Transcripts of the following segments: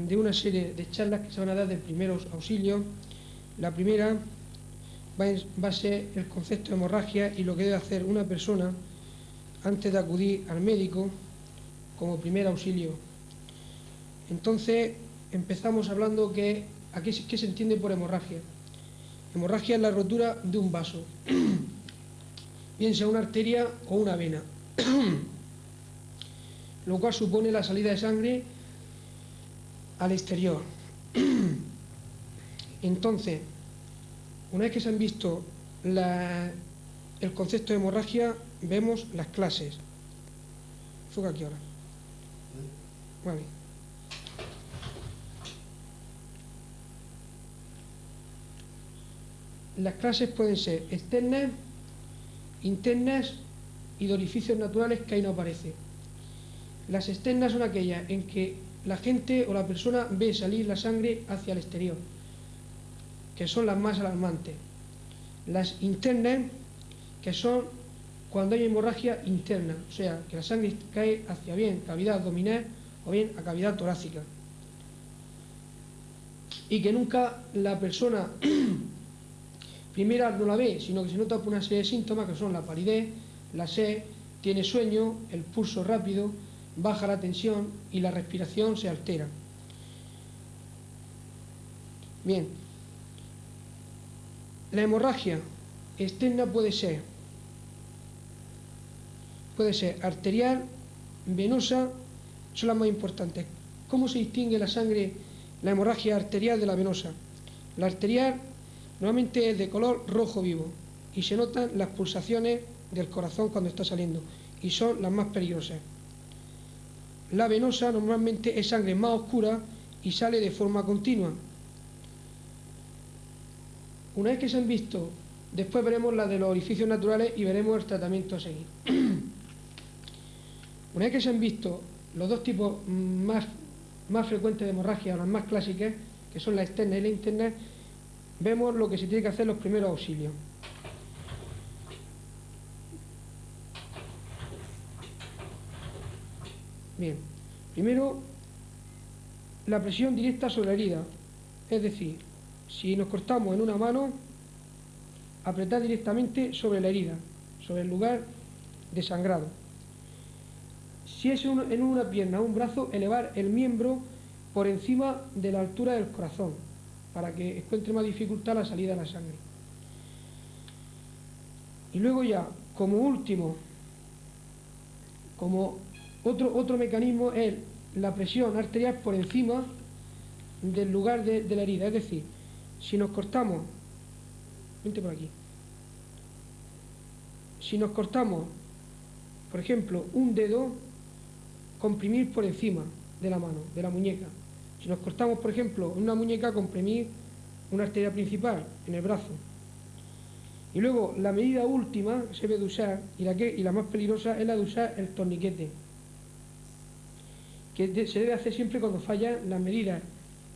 de una serie de charlas que se van a dar de primeros auxilios. La primera va a ser el concepto de hemorragia y lo que debe hacer una persona antes de acudir al médico como primer auxilio. Entonces empezamos hablando qué se entiende por hemorragia. Hemorragia es la rotura de un vaso, bien sea una arteria o una vena, lo cual supone la salida de sangre al exterior. Entonces, una vez que se han visto el concepto de hemorragia, vemos las clases. Enfoca aquí ahora. Vale. Las clases pueden ser externas, internas y de orificios naturales, que ahí no aparece. Las externas son aquellas en que la gente o la persona ve salir la sangre hacia el exterior, que son las más alarmantes. Las internas, que son cuando hay hemorragia interna, o sea, que la sangre cae hacia bien cavidad abdominal o bien a cavidad torácica, y que nunca la persona primera no la ve, sino que se nota por una serie de síntomas que son la palidez, la sed, tiene sueño, el pulso rápido, baja la tensión y la respiración se altera. Bien, la hemorragia externa puede ser arterial, venosa, son las más importantes. ¿Cómo se distingue la hemorragia arterial de la venosa? La arterial normalmente es de color rojo vivo y se notan las pulsaciones del corazón cuando está saliendo y son las más peligrosas. La venosa normalmente es sangre más oscura y sale de forma continua. Una vez que se han visto, después veremos la de los orificios naturales y veremos el tratamiento a seguir. Una vez que se han visto los dos tipos más frecuentes de hemorragia, o las más clásicas, que son la externa y la interna, vemos lo que se tiene que hacer los primeros auxilios. Bien, primero, la presión directa sobre la herida, es decir, si nos cortamos en una mano, apretar directamente sobre la herida, sobre el lugar de sangrado. Si es en una pierna o un brazo, elevar el miembro por encima de la altura del corazón, para que encuentre más dificultad la salida de la sangre. Y luego ya, como último, como otro mecanismo, es la presión arterial por encima del lugar de la herida. Es decir, si nos cortamos, vente por aquí, si nos cortamos, por ejemplo, un dedo, comprimir por encima de la mano, de la muñeca. Si nos cortamos, por ejemplo, una muñeca, comprimir una arteria principal en el brazo. Y luego, la medida última que se debe de usar, y la más peligrosa, es la de usar el torniquete, que se debe hacer siempre cuando fallan las medidas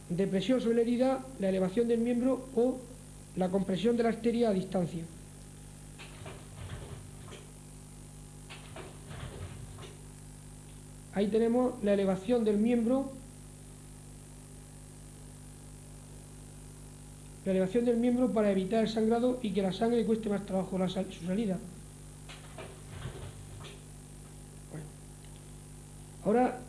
de presión sobre la herida, la elevación del miembro o la compresión de la arteria a distancia. Ahí tenemos la elevación del miembro, para evitar el sangrado y que la sangre cueste más trabajo su salida. Bueno. Ahora,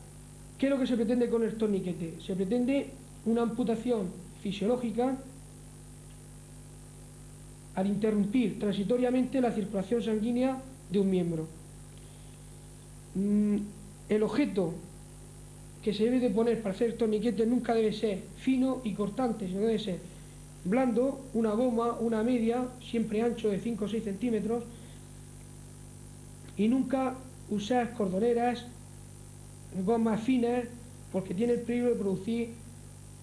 ¿qué es lo que se pretende con el torniquete? Se pretende una amputación fisiológica al interrumpir transitoriamente la circulación sanguínea de un miembro. El objeto que se debe de poner para hacer el torniquete nunca debe ser fino y cortante, sino debe ser blando, una goma, una media, siempre ancho de 5 o 6 centímetros, y nunca usar cordoneras, gomas finas, porque tiene el peligro de producir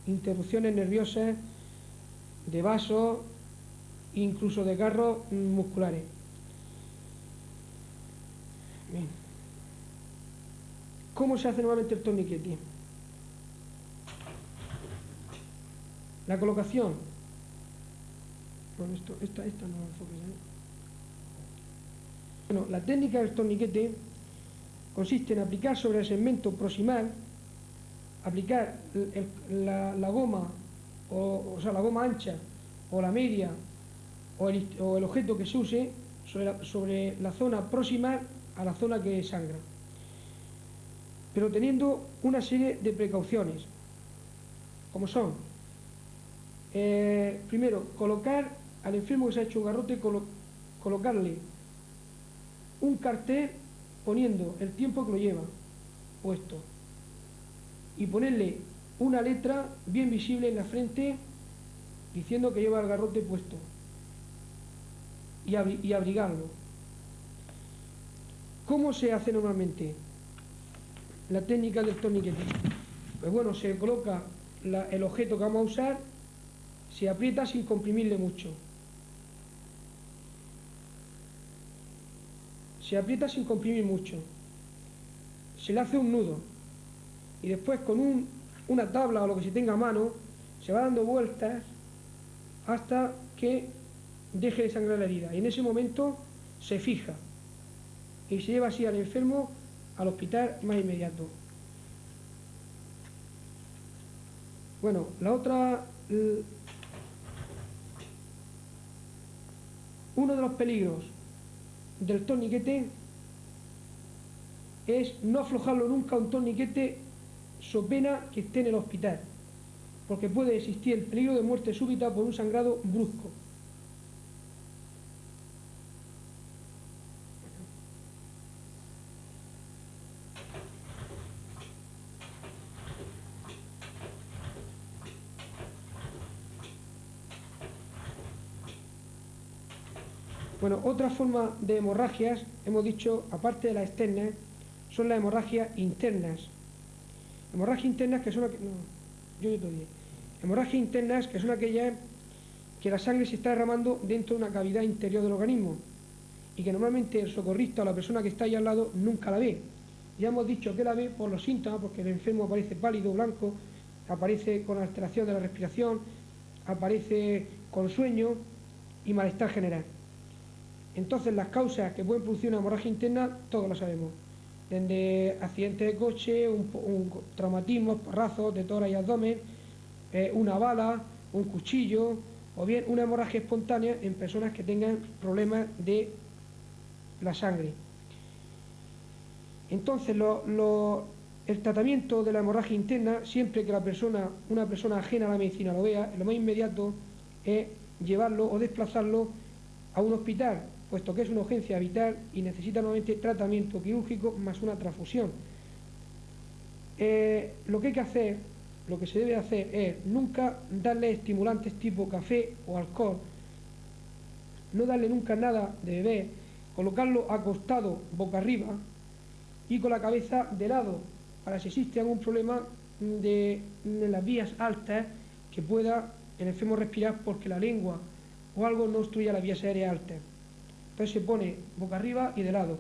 interrupciones nerviosas, de vasos, incluso de garros musculares. Bien. ¿Cómo se hace normalmente el torniquete? La colocación. Bueno, esta no lo enfoque ya. Bueno, la técnica del torniquete consiste en aplicar sobre el segmento proximal aplicar la goma, o sea, la goma ancha, o la media, o el objeto que se use sobre la zona próxima a la zona que sangra, pero teniendo una serie de precauciones, como son, primero, colocar al enfermo que se ha hecho un garrote, colocarle un cartel poniendo el tiempo que lo lleva puesto y ponerle una letra bien visible en la frente diciendo que lleva el garrote puesto y abrigarlo. ¿Cómo se hace normalmente la técnica del torniquete? Pues bueno, se coloca el objeto que vamos a usar, se aprieta sin comprimirle mucho. Se aprieta sin comprimir mucho. Se le hace un nudo y después con una tabla o lo que se tenga a mano se va dando vueltas hasta que deje de sangrar la herida, y en ese momento se fija y se lleva así al enfermo al hospital más inmediato. Bueno, uno de los peligros del torniquete es no aflojarlo nunca un torniquete so pena que esté en el hospital, porque puede existir el peligro de muerte súbita por un sangrado brusco. Bueno, otra forma de hemorragias, hemos dicho, aparte de las externas, son las hemorragias internas. Hemorragias internas que son hemorragias internas que son aquellas que la sangre se está derramando dentro de una cavidad interior del organismo y que normalmente el socorrista o la persona que está ahí al lado nunca la ve. Ya hemos dicho que la ve por los síntomas, porque el enfermo aparece pálido, blanco, aparece con alteración de la respiración, aparece con sueño y malestar general. Entonces las causas que pueden producir una hemorragia interna, todos lo sabemos. Desde accidentes de coche, un traumatismo, porrazos de tórax y abdomen, una bala, un cuchillo, o bien una hemorragia espontánea en personas que tengan problemas de la sangre. Entonces el tratamiento de la hemorragia interna, siempre que una persona ajena a la medicina lo vea, lo más inmediato es llevarlo o desplazarlo a un hospital, puesto que es una urgencia vital y necesita nuevamente tratamiento quirúrgico más una transfusión. Lo que hay que hacer, lo que se debe hacer es nunca darle estimulantes tipo café o alcohol, no darle nunca nada de beber, colocarlo acostado boca arriba y con la cabeza de lado, para si existe algún problema de las vías altas que pueda el enfermo respirar porque la lengua o algo no obstruya las vías aéreas altas. Entonces se pone boca arriba y de lado.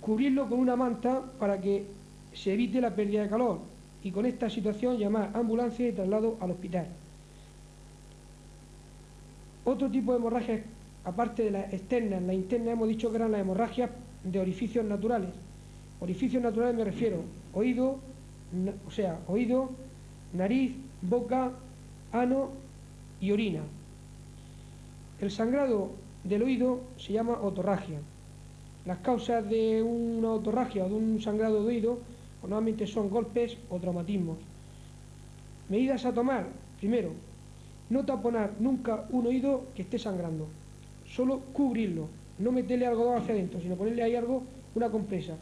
Cubrirlo con una manta para que se evite la pérdida de calor, y con esta situación llamar ambulancia y traslado al hospital. Otro tipo de hemorragias, aparte de las externas, las internas, hemos dicho que eran las hemorragias de orificios naturales. Orificios naturales me refiero oído, nariz, boca, ano y orina. El sangrado del oído se llama otorragia. Las causas de una otorragia o de un sangrado de oído normalmente son golpes o traumatismos. Medidas a tomar: primero, no taponar nunca un oído que esté sangrando, solo cubrirlo, no meterle algodón hacia adentro, sino ponerle ahí algo, una compresa.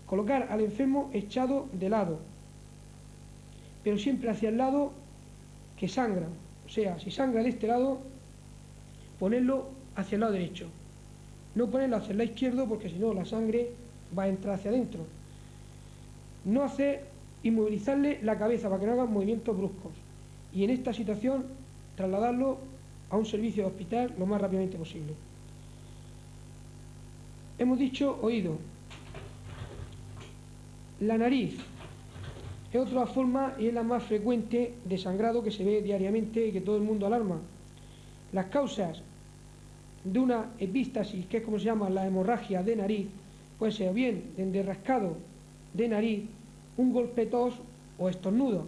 Colocar al enfermo echado de lado, pero siempre hacia el lado que sangra. O sea, si sangra de este lado, ponerlo hacia el lado derecho, no ponerlo hacia el lado izquierdo, porque si no la sangre va a entrar hacia adentro. No hacer inmovilizarle la cabeza para que no haga movimientos bruscos, y en esta situación trasladarlo a un servicio de hospital lo más rápidamente posible. Hemos dicho oído. La nariz es otra forma y es la más frecuente de sangrado que se ve diariamente y que todo el mundo alarma. Las causas de una epístasis, que es como se llama la hemorragia de nariz, puede ser bien desde rascado de nariz un golpe de tos o estornudo.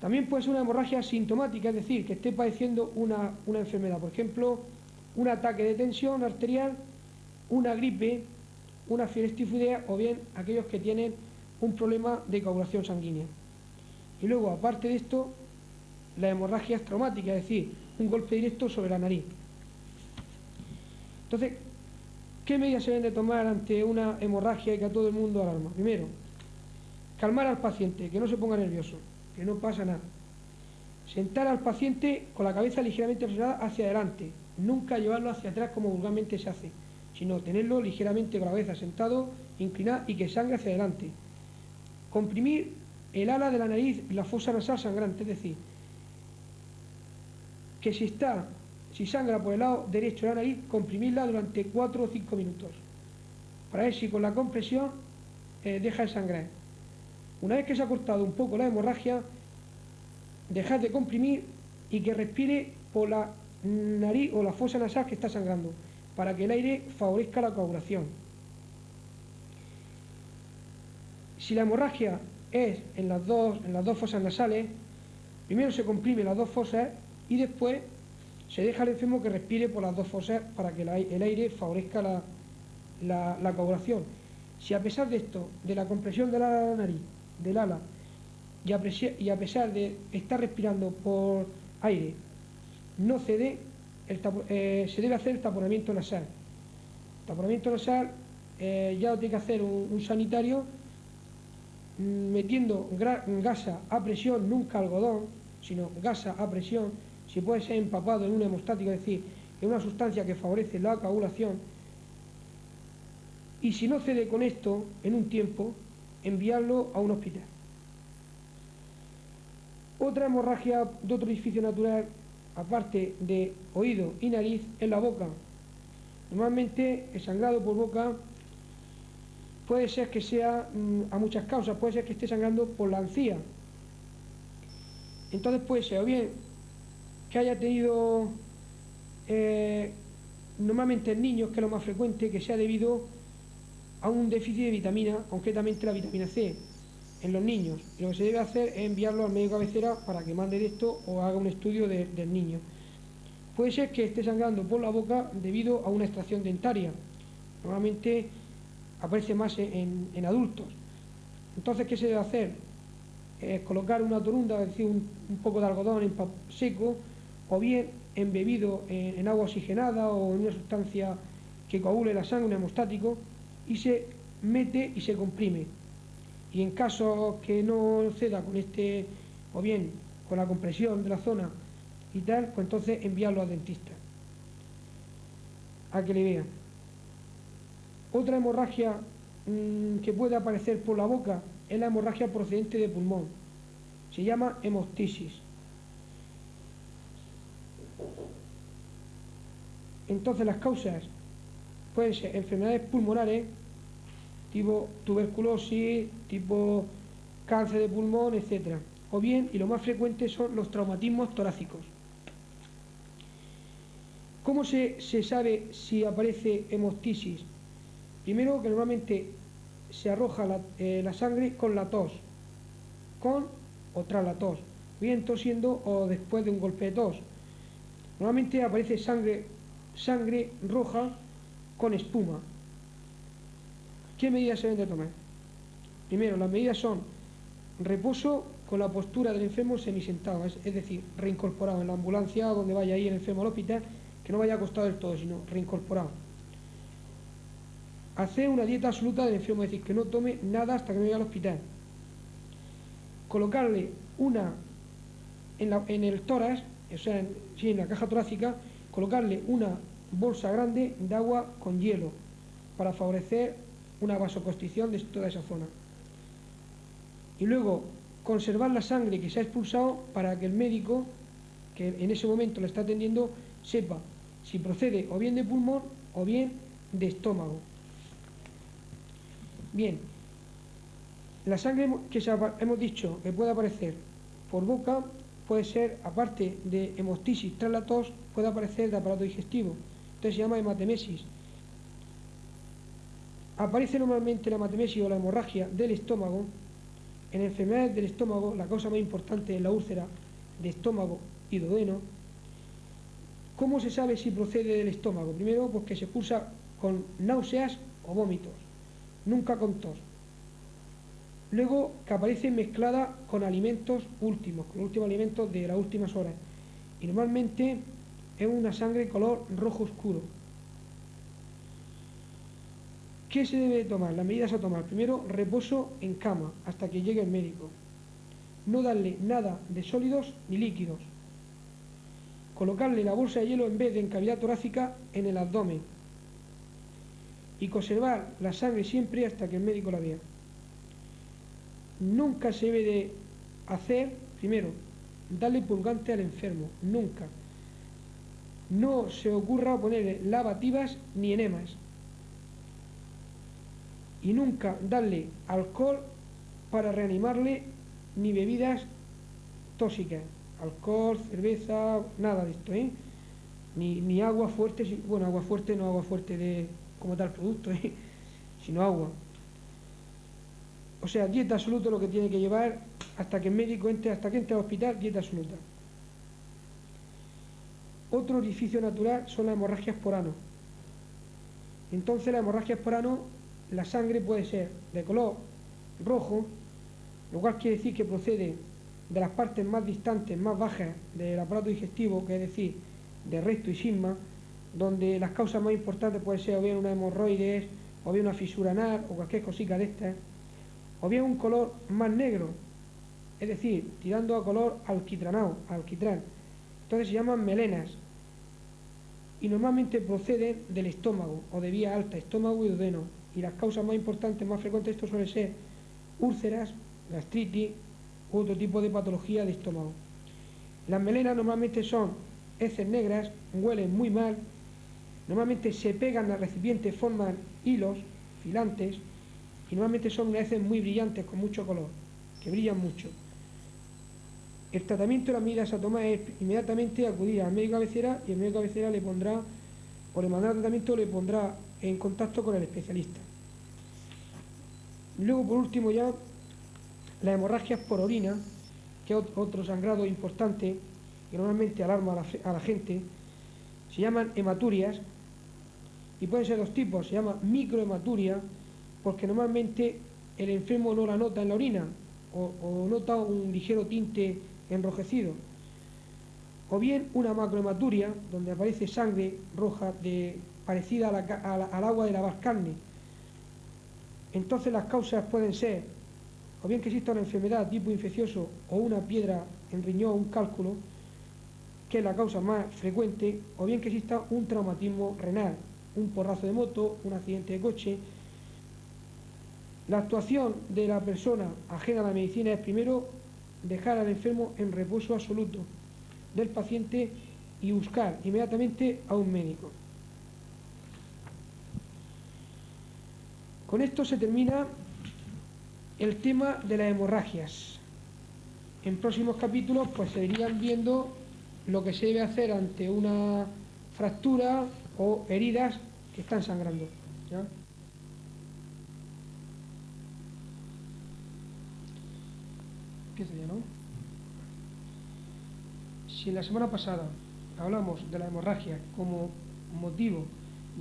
También puede ser una hemorragia sintomática, es decir, que esté padeciendo una enfermedad, por ejemplo, un ataque de tensión arterial, una gripe, una fiebre tifoidea o bien aquellos que tienen un problema de coagulación sanguínea. Y luego, aparte de esto, la hemorragia traumática, es decir, un golpe directo sobre la nariz. Entonces, ¿qué medidas se deben de tomar ante una hemorragia que a todo el mundo alarma? Primero, calmar al paciente, que no se ponga nervioso, que no pasa nada. Sentar al paciente con la cabeza ligeramente flexionada hacia adelante, nunca llevarlo hacia atrás como vulgarmente se hace, sino tenerlo ligeramente con la cabeza sentado, inclinado y que sangre hacia adelante. Comprimir el ala de la nariz y la fosa nasal sangrante, es decir, que si sangra por el lado derecho de la nariz, comprimirla durante 4 o 5 minutos, para ver si con la compresión deja de sangrar. Una vez que se ha cortado un poco la hemorragia, dejar de comprimir y que respire por la nariz o la fosa nasal que está sangrando, para que el aire favorezca la coagulación. Si la hemorragia es en las dos fosas nasales, primero se comprime las dos fosas y después se deja al enfermo que respire por las dos fosas para que el aire favorezca la coagulación. Si a pesar de esto, de la compresión de la nariz, del ala, y a pesar de estar respirando por aire, no cede, se debe hacer el taponamiento nasal. El taponamiento nasal ya lo tiene que hacer un sanitario metiendo gasa a presión, nunca algodón, sino gasa a presión, si puede ser empapado en un hemostático, es decir, en una sustancia que favorece la coagulación, y si no cede con esto, en un tiempo, enviarlo a un hospital. Otra hemorragia de otro orificio natural, aparte de oído y nariz, es la boca. Normalmente el sangrado por boca puede ser que sea a muchas causas, puede ser que esté sangrando por la encía. Entonces puede ser o bien que haya tenido, normalmente en niños, que es lo más frecuente, que sea debido a un déficit de vitamina, concretamente la vitamina C, en los niños. Y lo que se debe hacer es enviarlo al médico cabecera para que mande esto o haga un estudio del niño. Puede ser que esté sangrando por la boca debido a una extracción dentaria. Normalmente aparece más en adultos. Entonces, ¿qué se debe hacer? Colocar una torunda, es decir, un poco de algodón seco, o bien embebido en agua oxigenada o en una sustancia que coagule la sangre, un hemostático, y se mete y se comprime. Y en caso que no ceda con o bien con la compresión de la zona y tal, pues entonces enviarlo al dentista a que le vean. Otra hemorragia que puede aparecer por la boca es la hemorragia procedente de pulmón. Se llama hemoptisis. Entonces las causas pueden ser enfermedades pulmonares, tipo tuberculosis, tipo cáncer de pulmón, etc. O bien, y lo más frecuente, son los traumatismos torácicos. ¿Cómo se sabe si aparece hemoptisis? Primero, que normalmente se arroja la sangre con la tos, con o tras la tos, bien tosiendo o después de un golpe de tos. Normalmente aparece sangre roja con espuma. ¿Qué medidas se deben de tomar? Primero, las medidas son reposo con la postura del enfermo semisentado, es decir, reincorporado en la ambulancia donde vaya a ir el enfermo al hospital, que no vaya acostado del todo, sino reincorporado. Hacer una dieta absoluta del enfermo, es decir, que no tome nada hasta que no llegue al hospital. Colocarle en el tórax, o sea, en la caja torácica, colocarle una bolsa grande de agua con hielo para favorecer una vasoconstricción de toda esa zona. Y luego conservar la sangre que se ha expulsado para que el médico, que en ese momento le está atendiendo, sepa si procede o bien de pulmón o bien de estómago. Bien, la sangre que hemos dicho que puede aparecer por boca puede ser, aparte de hemoptisis tras la tos, puede aparecer de aparato digestivo. Entonces se llama hematemesis. Aparece normalmente la hematemesis o la hemorragia del estómago. En enfermedades del estómago, la causa más importante es la úlcera de estómago y duodeno. ¿Cómo se sabe si procede del estómago? Primero, pues que se cursa con náuseas o vómitos, nunca con tos. Luego, que aparece mezclada con alimentos últimos, con los últimos alimentos de las últimas horas. Y normalmente es una sangre color rojo oscuro. ¿Qué se debe tomar? Las medidas a tomar. Primero, reposo en cama hasta que llegue el médico. No darle nada de sólidos ni líquidos. Colocarle la bolsa de hielo en vez de en cavidad torácica en el abdomen. Y conservar la sangre siempre hasta que el médico la vea. Nunca se debe de hacer, primero, darle purgante al enfermo. Nunca. No se ocurra ponerle lavativas ni enemas. Y nunca darle alcohol para reanimarle ni bebidas tóxicas. Alcohol, cerveza, nada de esto, ¿eh? Ni agua fuerte, bueno, agua fuerte, no agua fuerte de como tal producto, sino agua. O sea, dieta absoluta lo que tiene que llevar hasta que el médico entre, hasta que entre al hospital, dieta absoluta. Otro orificio natural son las hemorragias por ano. Entonces, las hemorragias por ano, la sangre puede ser de color rojo, lo cual quiere decir que procede de las partes más distantes, más bajas del aparato digestivo, que es decir, de recto y sigma, donde las causas más importantes pueden ser o bien una hemorroides, o bien una fisura anal, o cualquier cosita de estas, o bien un color más negro, es decir, tirando a color alquitranado, alquitrán. Entonces se llaman melenas, y normalmente proceden del estómago, o de vía alta, estómago y duodeno, y las causas más importantes, más frecuentes de esto suelen ser úlceras, gastritis, u otro tipo de patología de estómago. Las melenas normalmente son heces negras, huelen muy mal, normalmente se pegan al recipiente, forman hilos, filantes, y normalmente son unas heces muy brillantes, con mucho color, que brillan mucho. El tratamiento de las medidas a tomar es inmediatamente acudir al médico cabecera, y el médico cabecera le pondrá, o le mandará tratamiento, o le pondrá en contacto con el especialista. Luego, por último, ya las hemorragias por orina, que es otro sangrado importante que normalmente alarma a la gente, se llaman hematurias y pueden ser dos tipos. Se llama microhematuria porque normalmente el enfermo no la nota en la orina o nota un ligero tinte enrojecido, o bien una macrohematuria donde aparece sangre roja parecida al agua de lavar carne. Entonces las causas pueden ser o bien que exista una enfermedad tipo infeccioso o una piedra en riñón, un cálculo, que es la causa más frecuente, o bien que exista un traumatismo renal, un porrazo de moto, un accidente de coche. La actuación de la persona ajena a la medicina es primero dejar al enfermo en reposo absoluto del paciente y buscar inmediatamente a un médico. Con esto se termina el tema de las hemorragias. En próximos capítulos pues se irían viendo lo que se debe hacer ante una fractura o heridas que están sangrando, ¿ya? Empiezo ya, ¿no? Si en la semana pasada hablamos de la hemorragia como motivo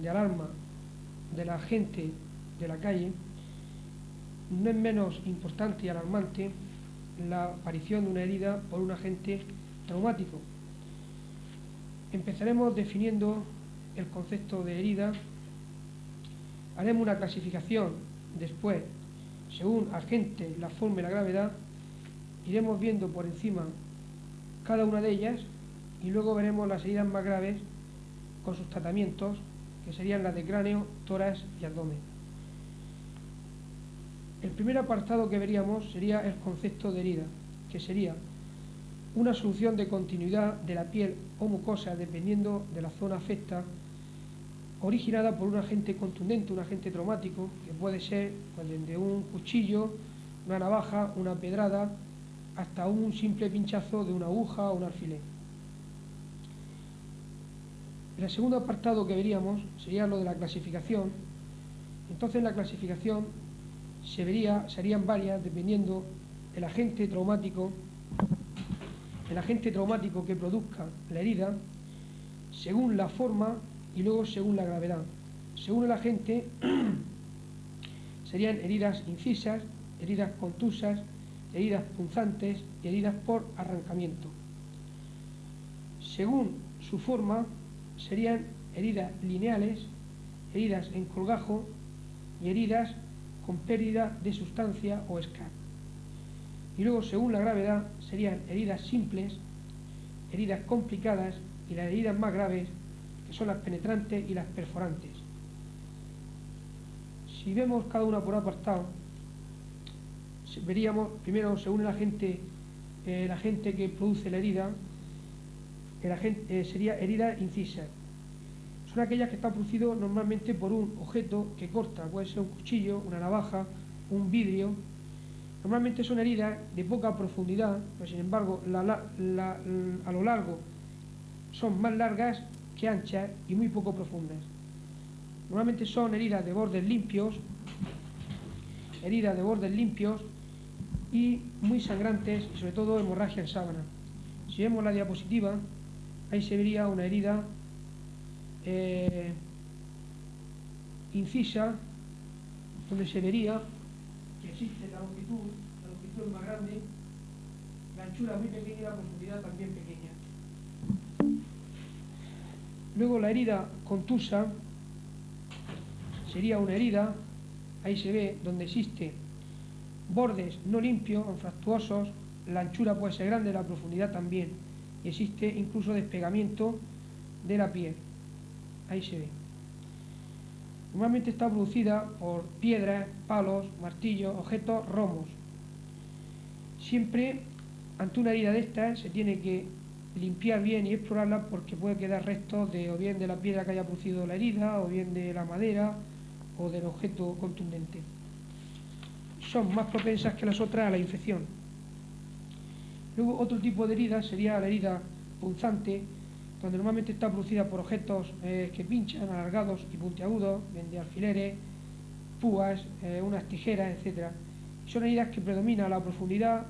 de alarma de la gente de la calle, no es menos importante y alarmante la aparición de una herida por un agente traumático. Empezaremos definiendo el concepto de herida, haremos una clasificación después, según agente, la forma y la gravedad, iremos viendo por encima cada una de ellas y luego veremos las heridas más graves con sus tratamientos, que serían las de cráneo, tórax y abdomen. El primer apartado que veríamos sería el concepto de herida, que sería una solución de continuidad de la piel o mucosa, dependiendo de la zona afecta, originada por un agente contundente, un agente traumático, que puede ser pues, desde un cuchillo, una navaja, una pedrada, hasta un simple pinchazo de una aguja o un alfiler. El segundo apartado que veríamos sería lo de la clasificación, Entonces la clasificación serían varias dependiendo del agente traumático, que produzca la herida, según la forma y luego según la gravedad. Según el agente serían heridas incisas, heridas contusas, heridas punzantes y heridas por arrancamiento. Según su forma serían heridas lineales, heridas en colgajo y heridas con pérdida de sustancia o escar. Y luego, según la gravedad, serían heridas simples, heridas complicadas y las heridas más graves, que son las penetrantes y las perforantes. Si vemos cada una por apartado, veríamos primero, según el agente que produce la herida, sería herida incisa. Son aquellas que están producidas normalmente por un objeto que corta, puede ser un cuchillo, una navaja, un vidrio. Normalmente son heridas de poca profundidad, pero sin embargo a lo largo son más largas que anchas y muy poco profundas. Normalmente son heridas de bordes limpios y muy sangrantes y sobre todo hemorragia en sábana. Si vemos la diapositiva, ahí se vería una herida incisa, donde se vería que existe la longitud es más grande, la anchura muy pequeña y la profundidad también pequeña. Luego la herida contusa sería una herida, ahí se ve, donde existe bordes no limpios, anfractuosos, la anchura puede ser grande, la profundidad también, y existe incluso despegamiento de la piel, ahí se ve. Normalmente está producida por piedras, palos, martillos, objetos romos. Siempre ante una herida de estas se tiene que limpiar bien y explorarla porque puede quedar restos o bien de la piedra que haya producido la herida, o bien de la madera o del objeto contundente. Son más propensas que las otras a la infección. Luego otro tipo de herida sería la herida punzante, donde normalmente está producida por objetos que pinchan, alargados y puntiagudos, de alfileres, púas, unas tijeras, etc. Son heridas que predomina la profundidad,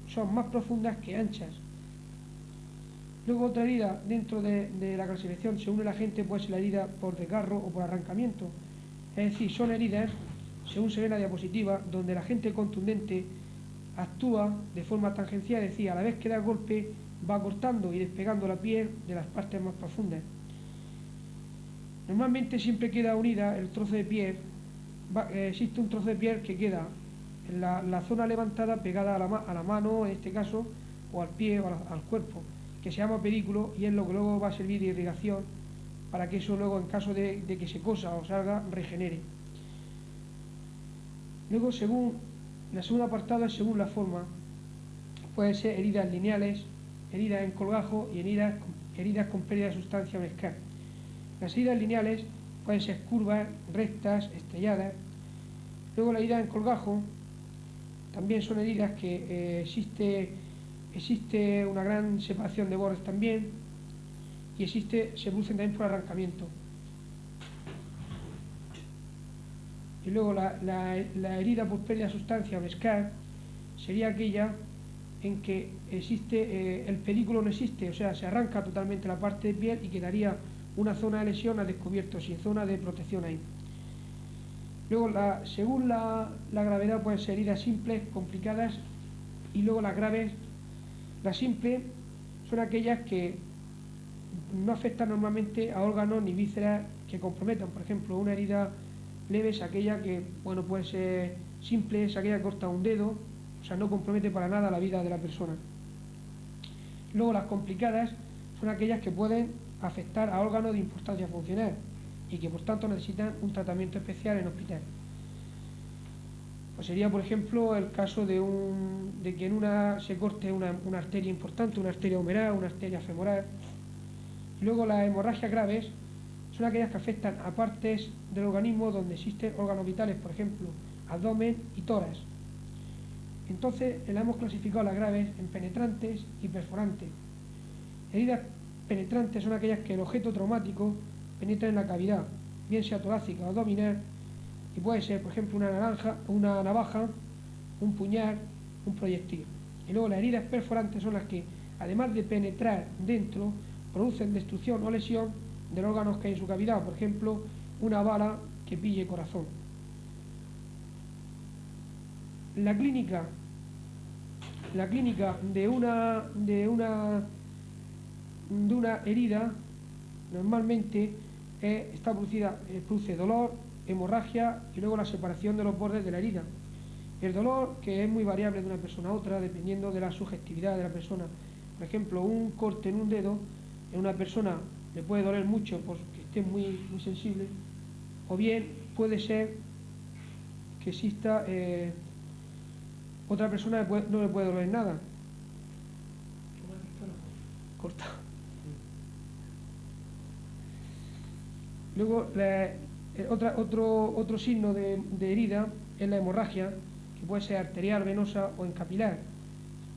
son más profundas que anchas. Luego otra herida dentro de la clasificación, según el agente, puede ser la herida por desgarro o por arrancamiento. Es decir, son heridas, según se ve en la diapositiva, donde el agente contundente actúa de forma tangencial, es decir, a la vez que da el golpe va cortando y despegando la piel de las partes más profundas. Normalmente siempre queda unida el trozo de piel, existe un trozo de piel que queda en la zona levantada pegada a la mano, en este caso, o al pie o al cuerpo, que se llama pedículo, y es lo que luego va a servir de irrigación para que eso luego, en caso de que se cosa o salga, regenere. Luego, según la segunda apartado, es según la forma, pueden ser heridas lineales, heridas en colgajo y heridas con pérdida de sustancia o escar. Las heridas lineales pueden ser curvas, rectas, estrelladas. Luego la herida en colgajo también son heridas que existe una gran separación de bordes también, y se producen también por arrancamiento. Y luego la herida por pérdida de sustancia o escar sería aquella en que el pedículo no existe, o sea, se arranca totalmente la parte de piel y quedaría una zona de lesión al descubierto, sin zona de protección ahí. Luego, según la gravedad, pueden ser heridas simples, complicadas, y luego las graves. Las simples son aquellas que no afectan normalmente a órganos ni vísceras que comprometan. Por ejemplo, una herida leve es aquella que, puede ser simple, es aquella que corta un dedo, o sea, no compromete para nada la vida de la persona. Luego las complicadas son aquellas que pueden afectar a órganos de importancia funcional y que por tanto necesitan un tratamiento especial en hospital. Pues sería, por ejemplo, el caso de que en una se corte una arteria importante, una arteria humeral, una arteria femoral. Luego las hemorragias graves son aquellas que afectan a partes del organismo donde existen órganos vitales, por ejemplo, abdomen y tórax. Entonces las hemos clasificado las graves en penetrantes y perforantes. Heridas penetrantes son aquellas que el objeto traumático penetra en la cavidad, bien sea torácica o abdominal, y puede ser, por ejemplo, una navaja, un puñal, un proyectil. Y luego las heridas perforantes son las que, además de penetrar dentro, producen destrucción o lesión de los órganos que hay en su cavidad, por ejemplo, una bala que pille corazón. La clínica de una herida normalmente produce dolor, hemorragia y luego la separación de los bordes de la herida. El dolor, que es muy variable de una persona a otra dependiendo de la subjetividad de la persona. Por ejemplo, un corte en un dedo en una persona le puede doler mucho porque esté muy sensible, o bien puede ser que exista otra persona no le puede doler nada. Corta. Luego, otro signo de herida es la hemorragia, que puede ser arterial, venosa o en capilar.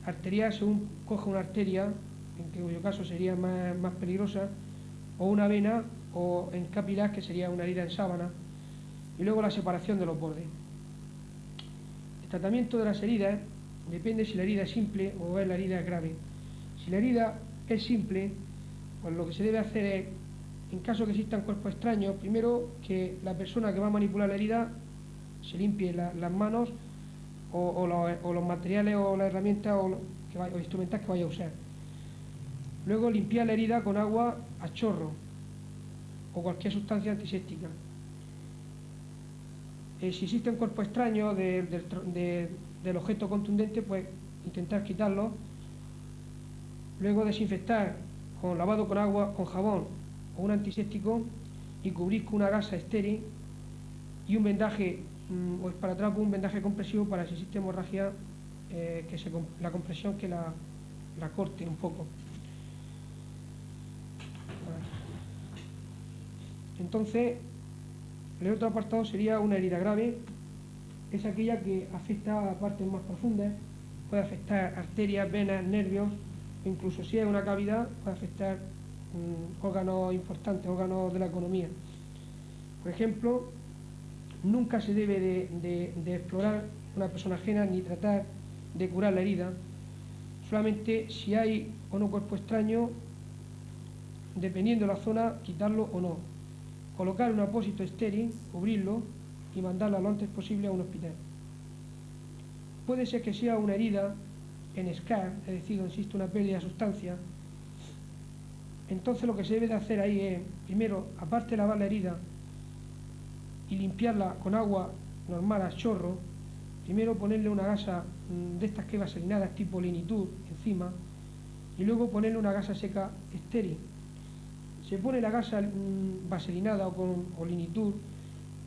Arterial según coge una arteria, en cuyo caso sería más peligrosa, o una vena, o en capilar, que sería una herida en sábana. Y luego la separación de los bordes. El tratamiento de las heridas depende si la herida es simple o la herida es grave. Si la herida es simple, pues lo que se debe hacer es, en caso que existan cuerpos extraños, primero que la persona que va a manipular la herida se limpie las manos o los materiales o las herramientas o instrumentos que vaya a usar. Luego limpiar la herida con agua a chorro o cualquier sustancia antiséptica. Si existen cuerpos extraños del objeto contundente, pues intentar quitarlo. Luego desinfectar con lavado con agua, con jabón o un antiséptico y cubrir con una gasa estéril y un vendaje o esparadrapo, un vendaje compresivo para si existe hemorragia, la compresión que la corte un poco. Entonces, el otro apartado sería una herida grave. Es aquella que afecta a partes más profundas, puede afectar arterias, venas, nervios, incluso si es una cavidad puede afectar órganos importantes, órganos de la economía. Por ejemplo, nunca se debe de explorar una persona ajena ni tratar de curar la herida. Solamente si hay o no cuerpo extraño, dependiendo de la zona, quitarlo o no. Colocar un apósito estéril, cubrirlo y mandarlo lo antes posible a un hospital. Puede ser que sea una herida en scar, es decir, donde existe una pérdida de sustancia. Entonces lo que se debe de hacer ahí es, primero, aparte de lavar la herida y limpiarla con agua normal a chorro, primero ponerle una gasa de estas que vaselinadas tipo Linitur encima y luego ponerle una gasa seca estéril. Se pone la gasa vaselinada o Linitur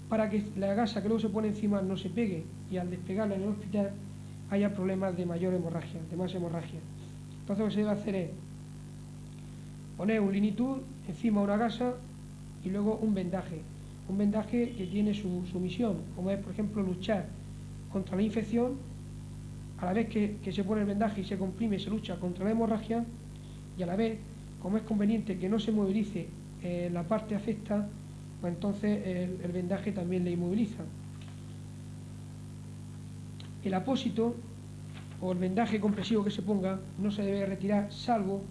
para que la gasa que luego se pone encima no se pegue y al despegarla en el hospital haya problemas de mayor hemorragia, de más hemorragia. Entonces lo que se debe hacer es poner un Linitur, encima una gasa y luego un vendaje que tiene su misión, como es por ejemplo luchar contra la infección, a la vez que se pone el vendaje y se comprime, se lucha contra la hemorragia y a la vez, como es conveniente que no se movilice la parte afecta, pues entonces el vendaje también le inmoviliza. El apósito o el vendaje compresivo que se ponga no se debe retirar salvo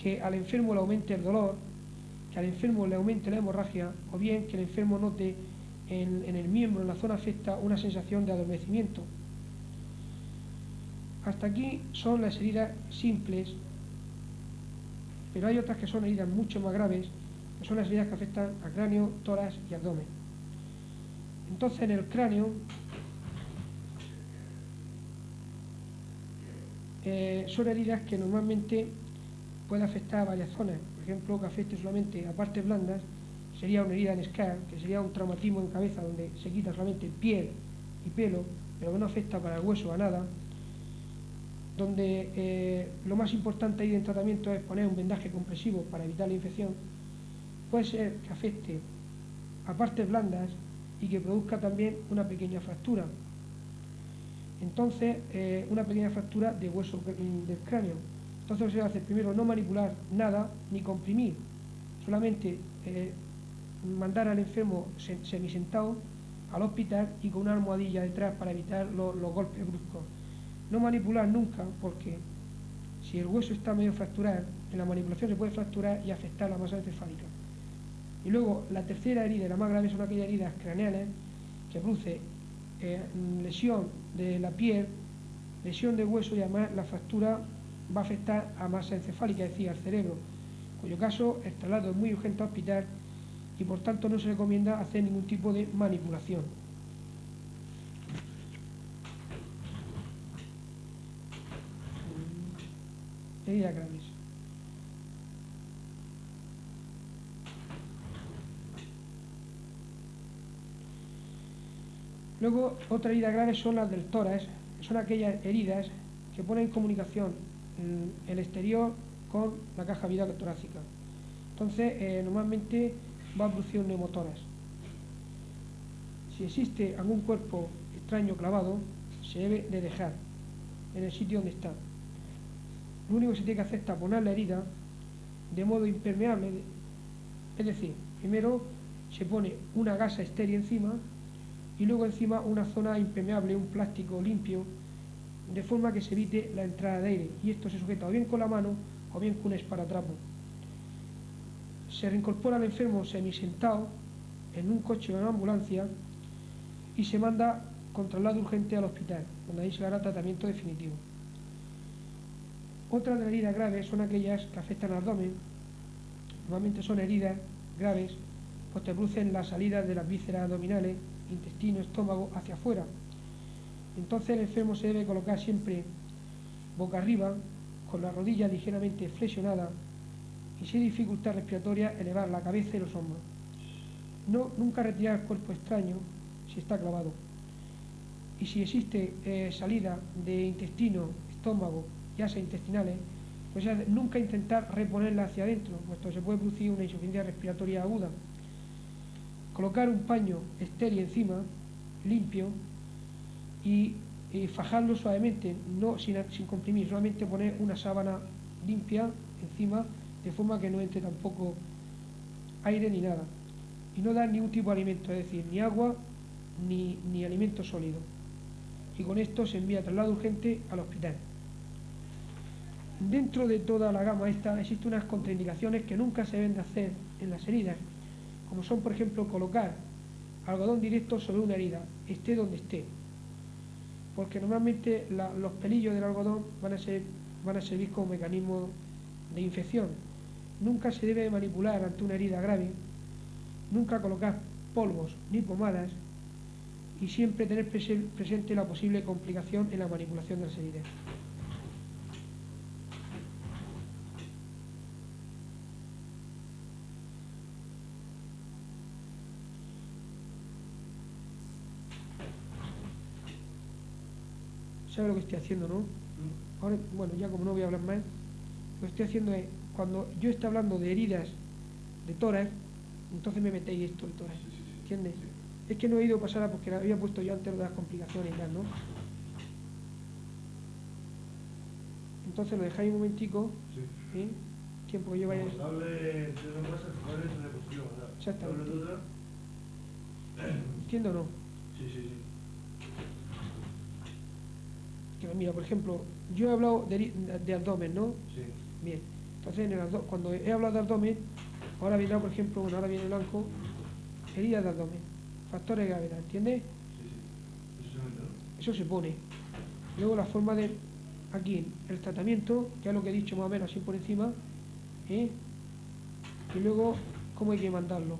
que al enfermo le aumente el dolor, que al enfermo le aumente la hemorragia o bien que el enfermo note en el miembro, en la zona afecta, una sensación de adormecimiento. Hasta aquí son las heridas simples, pero hay otras que son heridas mucho más graves, que son las heridas que afectan a cráneo, tórax y abdomen. Entonces en el cráneo son heridas que normalmente pueden afectar a varias zonas. Por ejemplo, que afecte solamente a partes blandas sería una herida en scar, que sería un traumatismo en cabeza donde se quita solamente piel y pelo, pero que no afecta para el hueso a nada. Donde lo más importante ahí en tratamiento es poner un vendaje compresivo para evitar la infección. Puede ser que afecte a partes blandas y que produzca también una pequeña fractura. Entonces, una pequeña fractura de hueso del cráneo. Entonces se va a hacer primero no manipular nada ni comprimir, solamente mandar al enfermo semisentado al hospital y con una almohadilla detrás para evitar los golpes bruscos. No manipular nunca, porque si el hueso está medio fracturado, en la manipulación se puede fracturar y afectar la masa encefálica. Y luego la tercera herida, la más grave, son aquellas heridas craneales que produce lesión de la piel, lesión del hueso, y además la fractura va a afectar a masa encefálica, es decir, al cerebro, en cuyo caso el traslado es muy urgente al hospital y por tanto no se recomienda hacer ningún tipo de manipulación. Heridas graves. Luego, otras heridas graves son las del tórax, son aquellas heridas que ponen en comunicación el exterior con la caja viral torácica. Entonces, normalmente va a producir un neumotórax. Si existe algún cuerpo extraño clavado, se debe de dejar en el sitio donde está. Lo único que se tiene que hacer es taponar la herida de modo impermeable, es decir, primero se pone una gasa estéril encima y luego encima una zona impermeable, un plástico limpio, de forma que se evite la entrada de aire, y esto se sujeta o bien con la mano o bien con un esparatrapo. Se reincorpora al enfermo semisentado en un coche o en una ambulancia y se manda con traslado urgente al hospital, donde ahí se le hará tratamiento definitivo. Otras de las heridas graves son aquellas que afectan al abdomen. Normalmente son heridas graves, pues te producen la salida de las vísceras abdominales, intestino, estómago, hacia afuera. Entonces el enfermo se debe colocar siempre boca arriba, con la rodilla ligeramente flexionada, y si hay dificultad respiratoria, elevar la cabeza y los hombros. Nunca retirar el cuerpo extraño si está clavado. Y si existe salida de intestino, estómago y asas intestinales, pues nunca intentar reponerla hacia adentro, puesto que se puede producir una insuficiencia respiratoria aguda. Colocar un paño estéril encima, limpio, y fajarlo suavemente, no sin comprimir, solamente poner una sábana limpia encima, de forma que no entre tampoco aire ni nada. Y no dar ningún tipo de alimento, es decir, ni agua ni alimento sólido. Y con esto se envía traslado urgente al hospital. Dentro de toda la gama esta existen unas contraindicaciones que nunca se deben de hacer en las heridas, como son, por ejemplo, colocar algodón directo sobre una herida, esté donde esté, porque normalmente los pelillos del algodón van a servir como mecanismo de infección. Nunca se debe manipular ante una herida grave, nunca colocar polvos ni pomadas, y siempre tener presente la posible complicación en la manipulación de las heridas. ¿Sabe lo que estoy haciendo, no? Ahora, bueno, ya como no voy a hablar más, lo que estoy haciendo es, cuando yo estoy hablando de heridas de tórax, entonces me metéis esto de tórax, ¿entiendes? Es que no he ido a pasarla porque la había puesto yo antes de las complicaciones y tal, ¿no? Entonces lo dejáis un momentico, ¿eh? Tiempo que lleváis. Exactamente. ¿Entiendo o no? Sí. Mira, por ejemplo, yo he hablado de abdomen, ¿no? Sí. Bien. Entonces, cuando he hablado de abdomen, ahora vendrá, por ejemplo, bueno, ahora viene el blanco, heridas de abdomen, factores de gravedad, ¿entiendes? Sí. Eso se pone. Luego la forma de, aquí, el tratamiento, que es lo que he dicho más o menos así por encima, ¿eh? Y luego, cómo hay que mandarlo.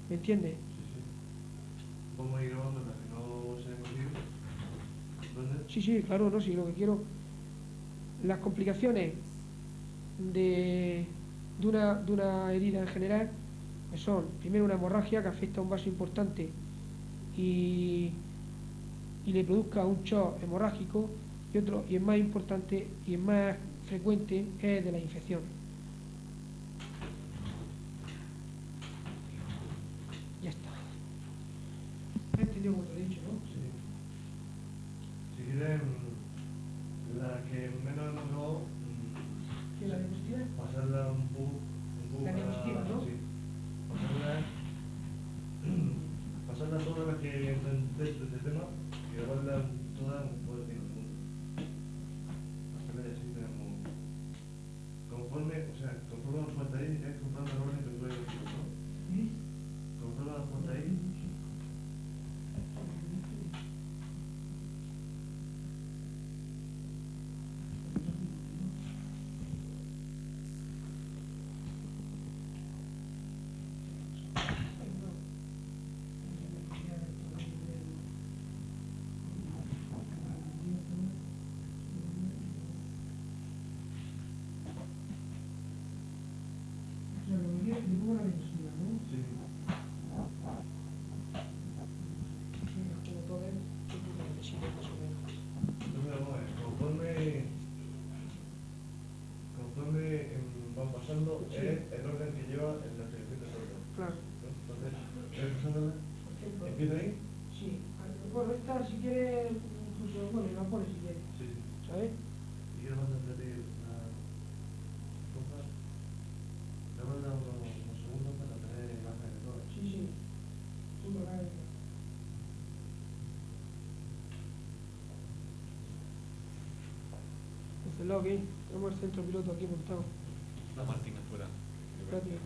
¿Me entiendes? Sí. Vamos a ir grabando para que no se consiga. Sí, claro, no, sí, lo que quiero. Las complicaciones de una herida en general pues son, primero, una hemorragia que afecta a un vaso importante y le produzca un shock hemorrágico, y el más importante y el más frecuente es de la infección. Ya está. ¿Has entendido como te he dicho, no? Sí. Si quieren, la que menos hemos grabado, ¿Qué es la diapositiva? pasarla un poco La diapositiva, ¿no? Sí. pasarla todas las que entran dentro de este tema y grabarlas todas por 5 segundos. Hacerla y así tenemos. Conforme nos falta ahí, es conforme la orden que tú hayas dicho, ¿no? Conforme nos falta ahí. Sí. Entonces vamos a ver, conforme van pasando, Sí. es el orden que lleva el nacimiento de todo. Claro. Entonces, ¿ves pasándola? ¿Empieza ahí? Sí. Bueno, esta si quieres, incluso, bueno, la pones si quieres, Sí, sí. ¿sabes? Y quiero mandar a ti una cosa. Le voy a dar unos segundos para tener imágenes de todas. Sí, sí. Tú lo hagas. Entonces, login, tenemos el centro piloto aquí montado. La Martín afuera. Espérate.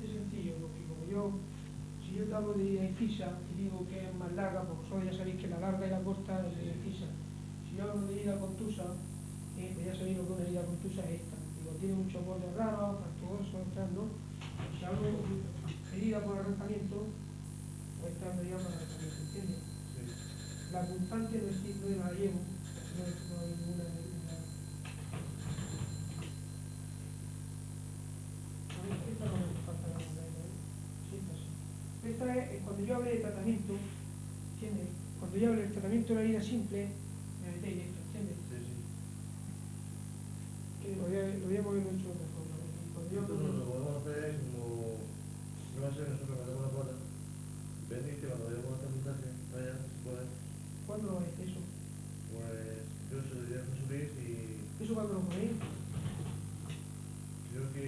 Es sencillo, porque como si yo te hablo de Ifisa y digo que es más larga, porque vosotros ya sabéis que la larga y la corta es de Ifisa. Si yo hablo de herida contusa, pues ya sabéis lo que una herida contusa es esta. Digo, tiene muchos bordes raros, partuosos, tal, ¿no? Si hablo de herida por arrancamiento, pues esta es herida por arrancamiento, ¿entiendes? Sí. La punzante no la llevo, no hay ninguna herida. Esta no me falta la herida, ¿eh? Sí, esta sí. Esta es cuando yo hable de tratamiento, ¿entiendes? Cuando yo hable del tratamiento de la herida simple, me metéis esto, ¿entiendes? Sí, sí. Que lo habíamos hecho de otra forma. Cuando yo Esto hablo lo que podemos hacer es como. No va a ser nosotros metemos la pata. Venís que cuando vayamos a hacer montaje, vaya, pues. ¿cuándo lo vais eso? Pues yo se lo diría a José Luis y ¿Eso cuándo lo ponéis? creo que.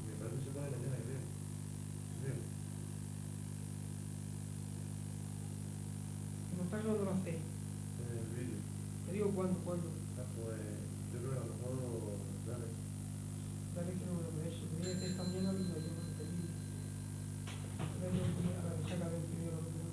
Me parece que se pone mañana, creo. Creo. ¿El montaje cuándo lo hacéis? En el vídeo. Te digo cuándo. Ah, pues yo creo que a lo mejor. Dale. Dale que no me lo ponéis. Si me dices esta mañana, lo llevo en el vídeo. A ver, saca el primero lo que no.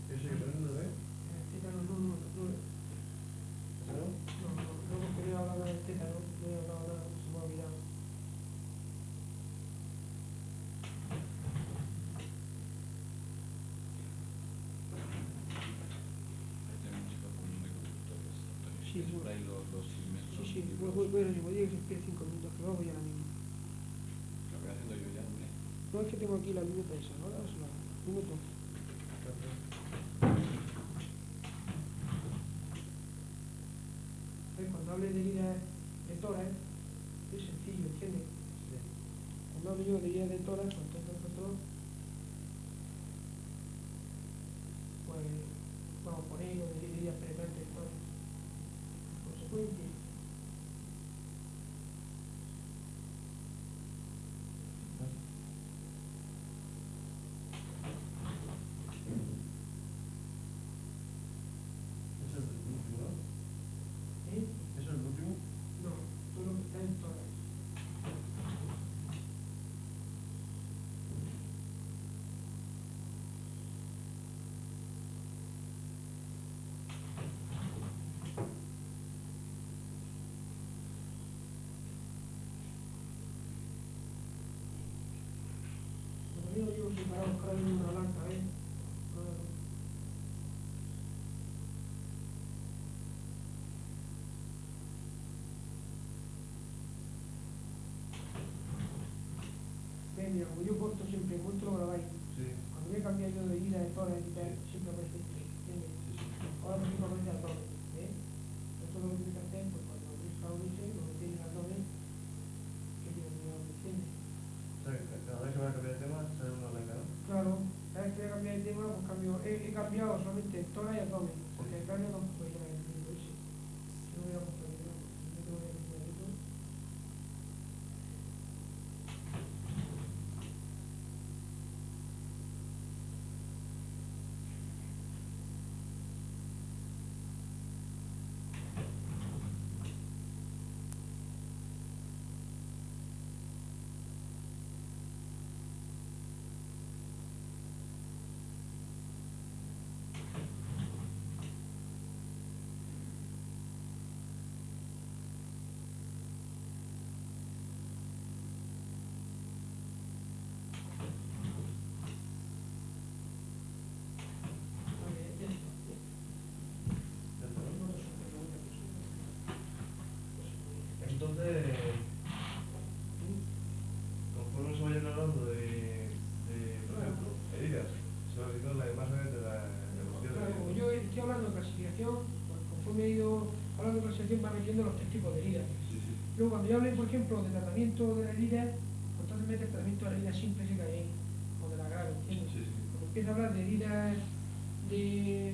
¿Eso hay que ponerlo, eh? Tétano, no, porque no he hablado del tétano, no he hablado nada, se me ha olvidado. Ahí tenemos un chico con un agricultor, Antonio. Sí, Por ahí los inmensos. Sí, libros. bueno, si podía que se espere 5 minutos, que luego voy ahora mismo. Lo voy haciendo yo ya, hombre. No, es que tengo aquí la libreta esa, ¿no? Es la minuto. Cuando hable de herida de tórax, es sencillo, ¿entiendes? Sí. Cuando hablo yo de herida de tórax, nosotros, pues vamos a poner lo de heridas penetrantes de tórax. En consecuencia, Eso es el último, ¿no? ¿eh? Eso es el último. No, todo lo que está en tórax. Yo llevo separado cada uno una blanca, ¿eh? mira, como yo corto siempre, corto lo grabáis. Sí, Cuando voy a cambiar yo de herida, de todas las heridas, Sí. siempre aparece esto, ¿entiendes? sí, sí. Ahora por ejemplo aparece abdomen, ¿ves? Esto es lo que tienes que hacer, pues cuando abrís la ulice, lo que tiene el abdomen, que tiene el abdomen, ¿entiendes? O sea, que cada vez que va a cambiar de tema, sale una blanca, ¿no? Claro, cada vez que voy a cambiar de tema, pues cambio, he cambiado solamente tórax y abdomen, porque el cráneo no puede llevar el mismo ese. Yo no voy a comprar nada, yo tengo que cambiar eso. Entonces, conforme se vayan hablando por ejemplo, heridas, se va quitando la imagen de la evolución de Claro, heridas. yo estoy hablando de clasificación, pues conforme he ido hablando de clasificación van metiendo los tres tipos de heridas. Sí, sí. Luego cuando yo hable, por ejemplo, de tratamiento de la herida, pues entonces mete el tratamiento de la herida simple que hay ahí, o de la grave, ¿entiendes? Sí, sí. Cuando empieza a hablar de heridas de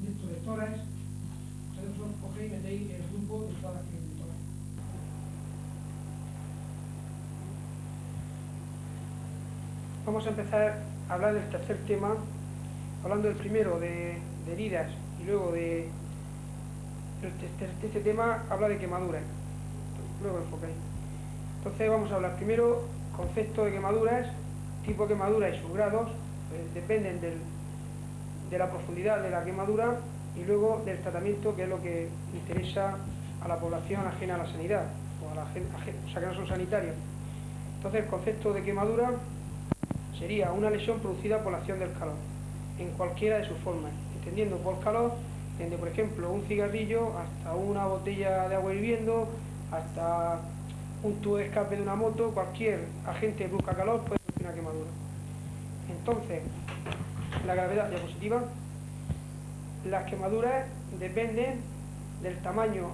esto de tórax, vosotros cogéis y metéis el grupo de todas las que vienen de tórax. Vamos a empezar a hablar del tercer tema, hablando del primero de heridas y luego de este tema habla de quemaduras. Luego enfocáis. Entonces vamos a hablar primero concepto de quemaduras, tipo de quemadura y sus grados, pues dependen de la profundidad de la quemadura y luego del tratamiento, que es lo que interesa a la población ajena a la sanidad, o sea que no son sanitarios. Entonces el concepto de quemadura sería una lesión producida por la acción del calor, en cualquiera de sus formas, entendiendo por calor desde, por ejemplo, un cigarrillo hasta una botella de agua hirviendo, hasta un tubo de escape de una moto. Cualquier agente que produzca calor puede producir una quemadura. Entonces, la gravedad, diapositiva, las quemaduras dependen del tamaño,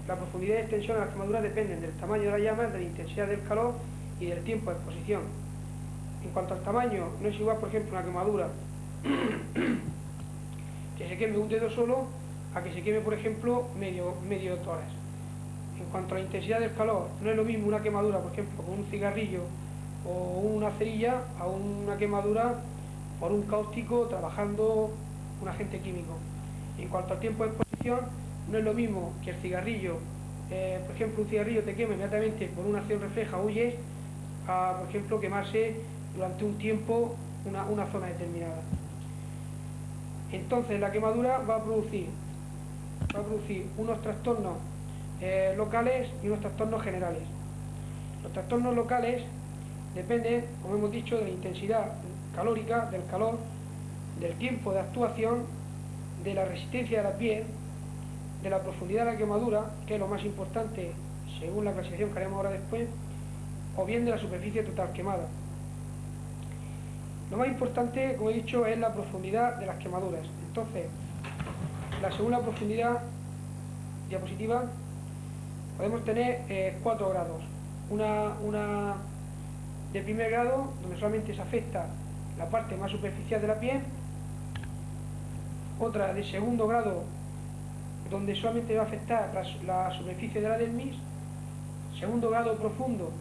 la profundidad y extensión de las quemaduras dependen del tamaño de la llama, de la intensidad del calor y del tiempo de exposición. En cuanto al tamaño, no es igual, por ejemplo, una quemadura que se queme un dedo solo a que se queme, por ejemplo, medio tórax. En cuanto a la intensidad del calor, no es lo mismo una quemadura, por ejemplo, con un cigarrillo o una cerilla, a una quemadura por un cáustico trabajando un agente químico. En cuanto al tiempo de exposición, no es lo mismo que el cigarrillo, por ejemplo, un cigarrillo te quema inmediatamente por una acción refleja, huyes, a, por ejemplo, quemarse durante un tiempo una zona determinada. Entonces la quemadura va a producir unos trastornos locales y unos trastornos generales. Los trastornos locales dependen, como hemos dicho, de la intensidad calórica, del calor, del tiempo de actuación, de la resistencia de la piel, de la profundidad de la quemadura, que es lo más importante según la clasificación que haremos ahora después, o bien de la superficie total quemada. Lo más importante, como he dicho, es la profundidad de las quemaduras. Entonces, según la profundidad, diapositiva, podemos tener 4 grados. Una de primer grado, donde solamente se afecta la parte más superficial de la piel. Otra de segundo grado, donde solamente va a afectar la superficie de la dermis. Segundo grado profundo,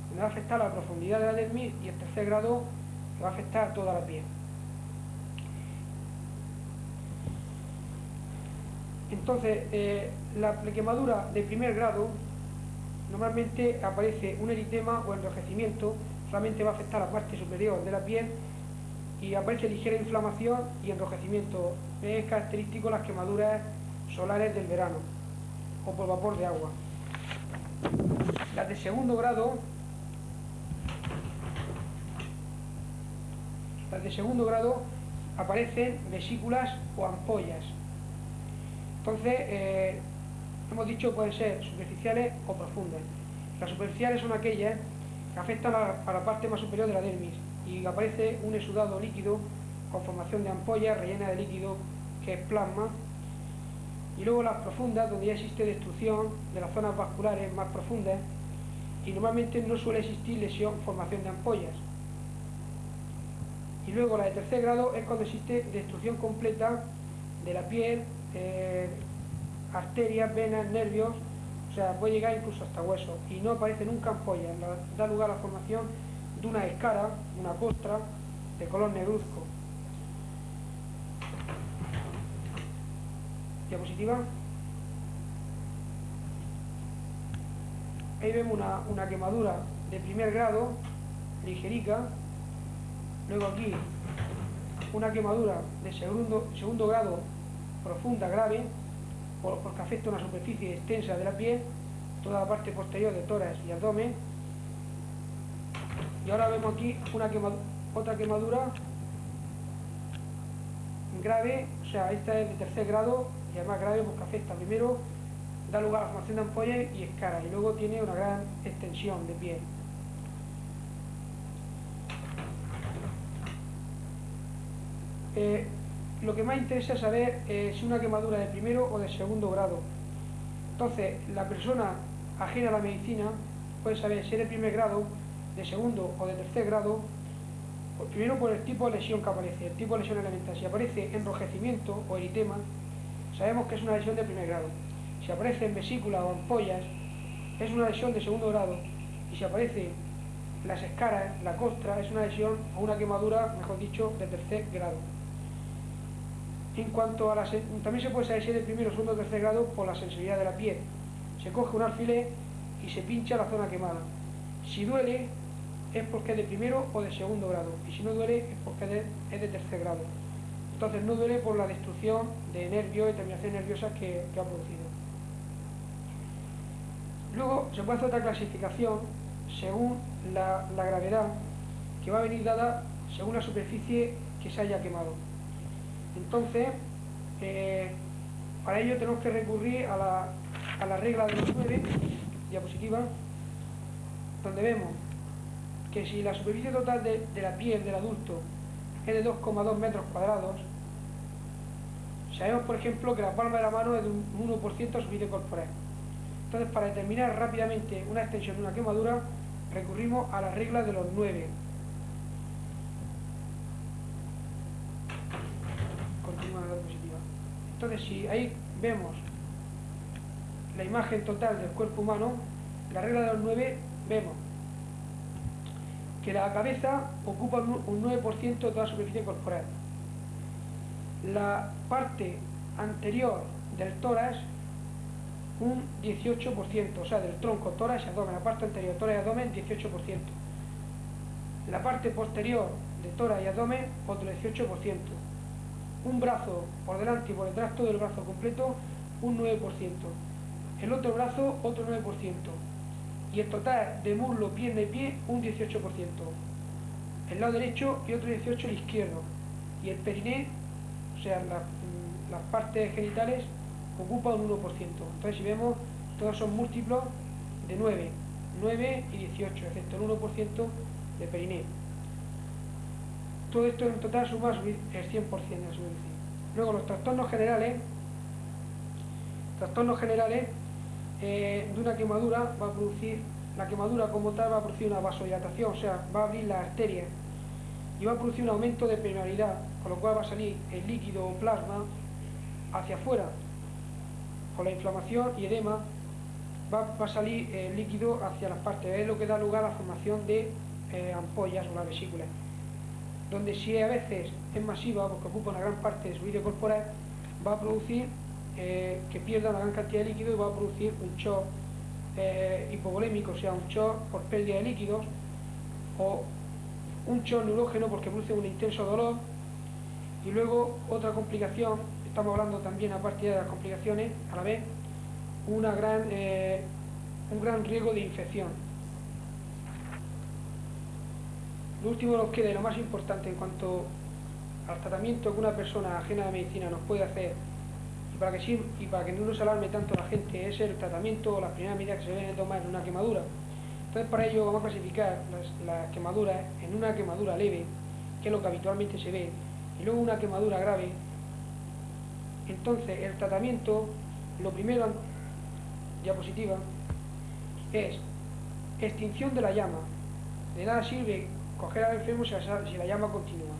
donde va a afectar la profundidad de la dermis. Y el tercer grado, que va a afectar toda la piel. Entonces, la quemadura de primer grado, normalmente aparece un eritema o enrojecimiento, solamente va a afectar la parte superior de la piel y aparece ligera inflamación y enrojecimiento. Es característico las quemaduras solares del verano o por vapor de agua. Las de segundo grado, aparecen vesículas o ampollas. Entonces, hemos dicho que pueden ser superficiales o profundas. Las superficiales son aquellas que afecta a la parte más superior de la dermis y aparece un exudado líquido con formación de ampollas rellena de líquido que es plasma, y luego las profundas, donde ya existe destrucción de las zonas vasculares más profundas y normalmente no suele existir lesión, formación de ampollas. Y luego la de tercer grado es cuando existe destrucción completa de la piel, arterias, venas, nervios, o sea, puede llegar incluso hasta huesos, y no aparece nunca ampollas, da lugar a la formación de una escara, una costra, de color negruzco. Diapositiva. Ahí vemos una quemadura de primer grado, ligerica. Luego aquí una quemadura de segundo grado, profunda, grave, porque afecta una superficie extensa de la piel, toda la parte posterior de tórax y abdomen. Y ahora vemos aquí otra quemadura grave, o sea, esta es de tercer grado y además grave porque afecta primero, da lugar a la formación de ampollas y escaras, y luego tiene una gran extensión de piel. Lo que más interesa es saber si una quemadura de primero o de segundo grado. Entonces, la persona ajena a la medicina puede saber si es de primer grado, de segundo o de tercer grado, pues primero por el tipo de lesión que aparece, el tipo de lesión elemental. Si aparece enrojecimiento o eritema, sabemos que es una lesión de primer grado. Si aparece en vesícula o ampollas, es una lesión de segundo grado. Y si aparece las escaras, la costra, es una lesión o una quemadura, mejor dicho, de tercer grado. En cuanto a también se puede saber si es de primero, segundo o tercer grado por la sensibilidad de la piel. Se coge un alfiler y se pincha la zona quemada. Si duele, es porque es de primero o de segundo grado, y si no duele, es porque es de tercer grado. Entonces no duele por la destrucción de nervios y terminaciones nerviosas que ha producido. Luego se puede hacer otra clasificación según la gravedad, que va a venir dada según la superficie que se haya quemado. Entonces, para ello tenemos que recurrir a la regla de los 9, diapositiva, donde vemos que si la superficie total de la piel del adulto es de 2,2 metros cuadrados, sabemos, por ejemplo, que la palma de la mano es de un 1% de superficie corporal. Entonces, para determinar rápidamente una extensión de una quemadura, recurrimos a la regla de los 9. Continúa la diapositiva. Entonces, si ahí vemos la imagen total del cuerpo humano, la regla de los 9, vemos que la cabeza ocupa un 9% de toda la superficie corporal. La parte anterior del tórax, un 18%, o sea, del tronco, tórax y abdomen, la parte anterior, tórax y abdomen, 18%. La parte posterior de tórax y abdomen, otro 18%. Un brazo por delante y por detrás, todo el brazo completo, un 9%. El otro brazo, otro 9%. Y el total de muslo, pierna y pie, un 18%. El lado derecho y otro 18% el izquierdo. Y el periné, o sea, las partes genitales, ocupa un 1%. Entonces, si vemos, todos son múltiplos de 9 y 18, excepto el 1% de periné. Todo esto en total suma el 100% de la superficie. Luego, los trastornos generales de una quemadura va a producir, la quemadura como tal va a producir una vasodilatación, o sea, va a abrir las arterias y va a producir un aumento de permeabilidad, con lo cual va a salir el líquido o plasma hacia afuera. Con la inflamación y edema va a salir el líquido hacia las partes, es lo que da lugar a la formación de ampollas o la vesícula, donde si a veces es masiva porque ocupa una gran parte de su vídeo corporal, va a producir que pierda una gran cantidad de líquido y va a producir un shock hipovolémico, o sea, un shock por pérdida de líquidos, o un shock neurógeno porque produce un intenso dolor. Y luego otra complicación, estamos hablando también aparte de las complicaciones, a la vez un gran riesgo de infección. Lo último nos queda y lo más importante en cuanto al tratamiento que una persona ajena a la medicina nos puede hacer y para que no nos alarme tanto la gente, es el tratamiento o las primeras medidas que se deben tomar en una quemadura. Entonces, para ello vamos a clasificar las quemaduras en una quemadura leve, que es lo que habitualmente se ve, y luego una quemadura grave. Entonces, el tratamiento, lo primero, diapositiva, es extinción de la llama. De nada sirve coger al enfermo si la llama continúa.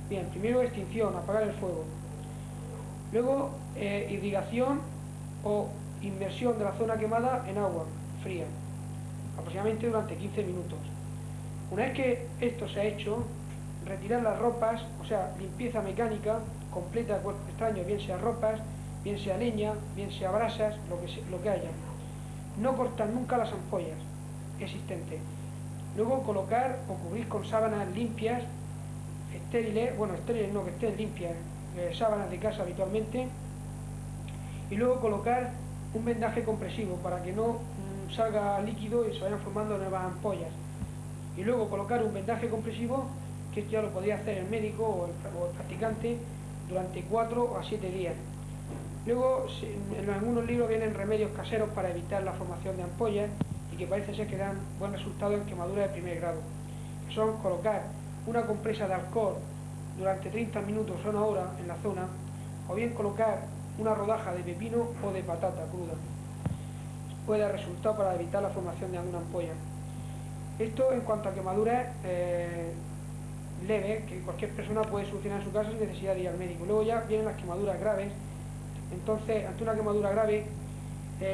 Bien, primero extinción, apagar el fuego. Luego, irrigación o inmersión de la zona quemada en agua fría, aproximadamente durante 15 minutos. Una vez que esto se ha hecho, retirar las ropas, o sea, limpieza mecánica completa de cuerpo extraño, bien sea ropas, bien sea leña, bien sea brasas, lo que haya. No cortar nunca las ampollas existentes. Luego colocar o cubrir con sábanas limpias, estériles, bueno, estériles no, que estén limpias, sábanas de casa habitualmente, y luego colocar un vendaje compresivo para que no salga líquido y se vayan formando nuevas ampollas. Y luego colocar un vendaje compresivo, que esto ya lo podría hacer el médico o el practicante durante 4 a 7 días. Luego, en algunos libros vienen remedios caseros para evitar la formación de ampollas y que parece ser que dan buen resultado en quemaduras de primer grado. Que son colocar una compresa de alcohol durante 30 minutos o una hora en la zona, o bien colocar una rodaja de pepino o de patata cruda. Puede dar resultado para evitar la formación de alguna ampolla. Esto en cuanto a quemaduras leves, que cualquier persona puede solucionar en su casa sin necesidad de ir al médico. Luego ya vienen las quemaduras graves. Entonces, ante una quemadura grave,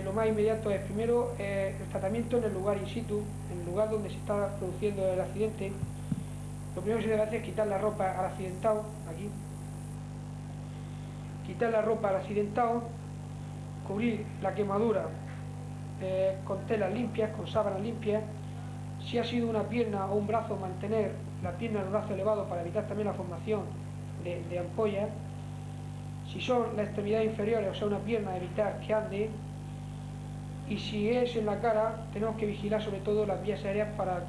lo más inmediato es primero el tratamiento en el lugar in situ, en el lugar donde se está produciendo el accidente. Lo primero que se debe hacer es quitar la ropa al accidentado, aquí. Quitar la ropa al accidentado, cubrir la quemadura con telas limpias, con sábanas limpias. Si ha sido una pierna o un brazo, mantener la pierna y el brazo elevado para evitar también la formación de ampollas. Si son las extremidades inferiores, o sea una pierna, evitar que ande. Y si es en la cara, tenemos que vigilar sobre todo las vías aéreas para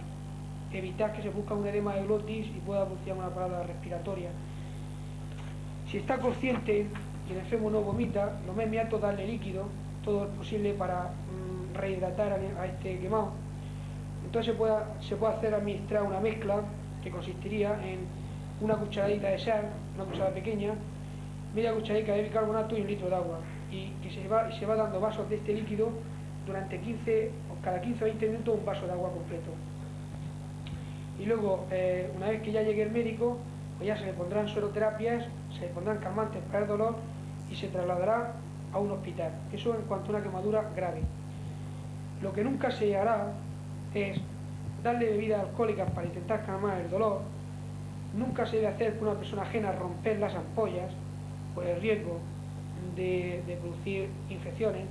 evitar que se produzca un edema de glotis y pueda producir una parada respiratoria. Si está consciente y el enfermo no vomita, lo más inmediato es darle líquido, todo es posible para rehidratar a este quemado. Entonces se puede hacer administrar una mezcla que consistiría en una cucharadita de sal, una cucharada pequeña, media cucharadita de bicarbonato y 1 litro de agua, y que se va dando vasos de este líquido durante cada 15 o 20 minutos, un vaso de agua completo. Y luego, una vez que ya llegue el médico, pues ya se le pondrán sueroterapias, se le pondrán calmantes para el dolor y se trasladará a un hospital. Eso en cuanto a una quemadura grave. Lo que nunca se hará es darle bebidas alcohólicas para intentar calmar el dolor. Nunca se debe hacer con una persona ajena romper las ampollas por el riesgo de producir infecciones.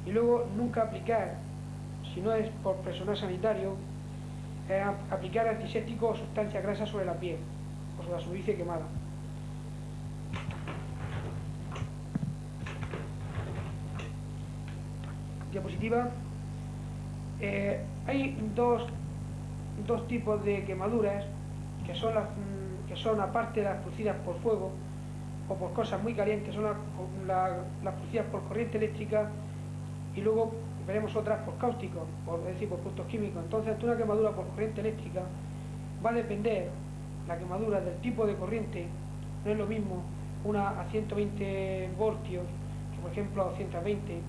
Y luego nunca aplicar, si no es por personal sanitario, aplicar antiséptico o sustancias grasas sobre la piel o sobre la superficie quemada. Diapositiva. Hay dos tipos de quemaduras que son aparte de las producidas por fuego o por cosas muy calientes, son las producidas por corriente eléctrica, y luego veremos otras por cáusticos, por productos químicos. Entonces, ante una quemadura por corriente eléctrica va a depender la quemadura del tipo de corriente. No es lo mismo una a 120 voltios que por ejemplo a 220.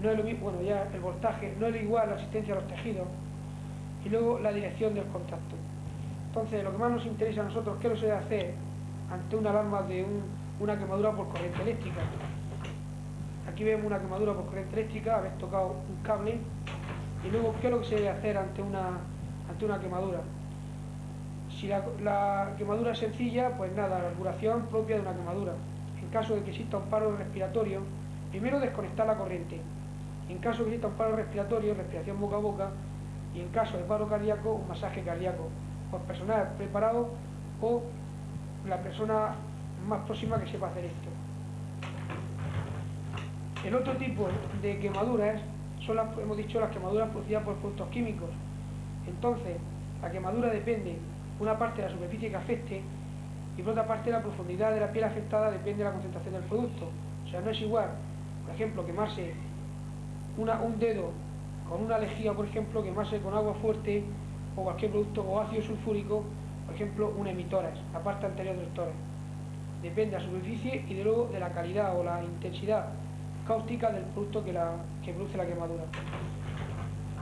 No es lo mismo, bueno, ya el voltaje no es igual, la asistencia a los tejidos, y luego la dirección del contacto. Entonces, lo que más nos interesa a nosotros, ¿qué se debe hacer ante una alarma de una quemadura por corriente eléctrica? Aquí vemos una quemadura por corriente eléctrica, haber tocado un cable. Y luego, ¿qué es lo que se debe hacer ante una quemadura? Si la quemadura es sencilla, pues nada, la curación propia de una quemadura. En caso de que exista un paro respiratorio, primero desconectar la corriente. En caso de que exista un paro respiratorio, respiración boca a boca. Y en caso de paro cardíaco, un masaje cardíaco, por personal preparado o la persona más próxima que sepa hacer esto. El otro tipo de quemaduras son hemos dicho, las quemaduras producidas por productos químicos. Entonces, la quemadura depende, una parte de la superficie que afecte, y por otra parte la profundidad de la piel afectada depende de la concentración del producto. O sea, no es igual, por ejemplo, quemarse un dedo con una lejía, por ejemplo, quemarse con agua fuerte o cualquier producto o ácido sulfúrico, por ejemplo, un emitórax, la parte anterior del tórax. Depende de la superficie y de luego de la calidad o la intensidad cáustica del producto que produce la quemadura.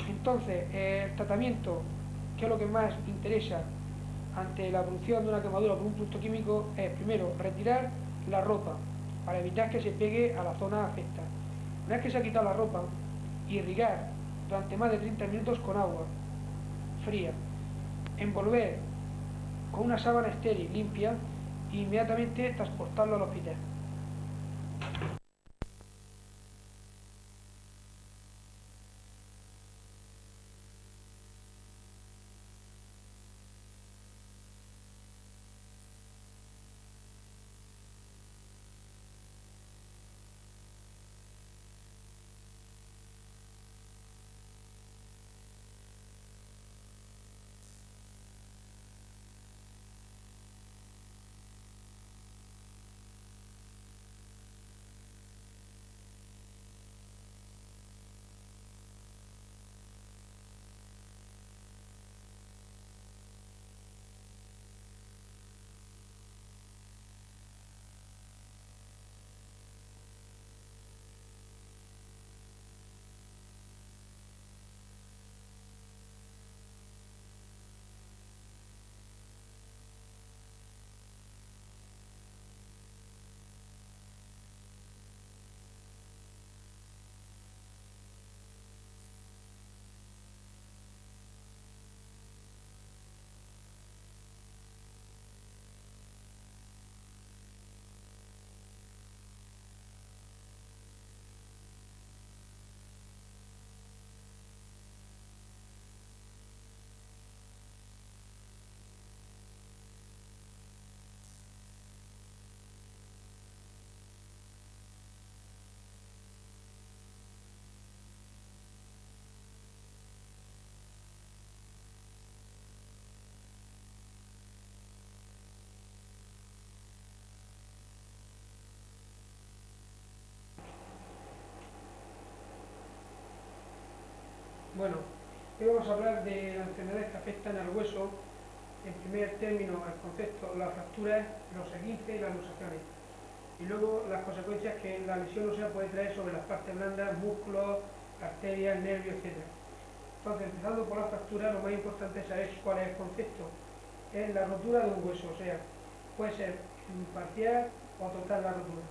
Entonces, el tratamiento, que es lo que más interesa ante la producción de una quemadura por un producto químico, es primero retirar la ropa para evitar que se pegue a la zona afectada. Una vez que se ha quitado la ropa, irrigar durante más de 30 minutos con agua fría, envolver con una sábana estéril limpia e inmediatamente transportarlo al hospital. Bueno, hoy vamos a hablar de las enfermedades que afectan al hueso. En primer término, el concepto, las fracturas, los esguinces y las luxaciones. Y luego las consecuencias que la lesión ósea puede traer sobre las partes blandas, músculos, arterias, nervios, etc. Entonces, empezando por la fractura, lo más importante es saber cuál es el concepto. Es la rotura de un hueso, o sea, puede ser parcial o total la rotura.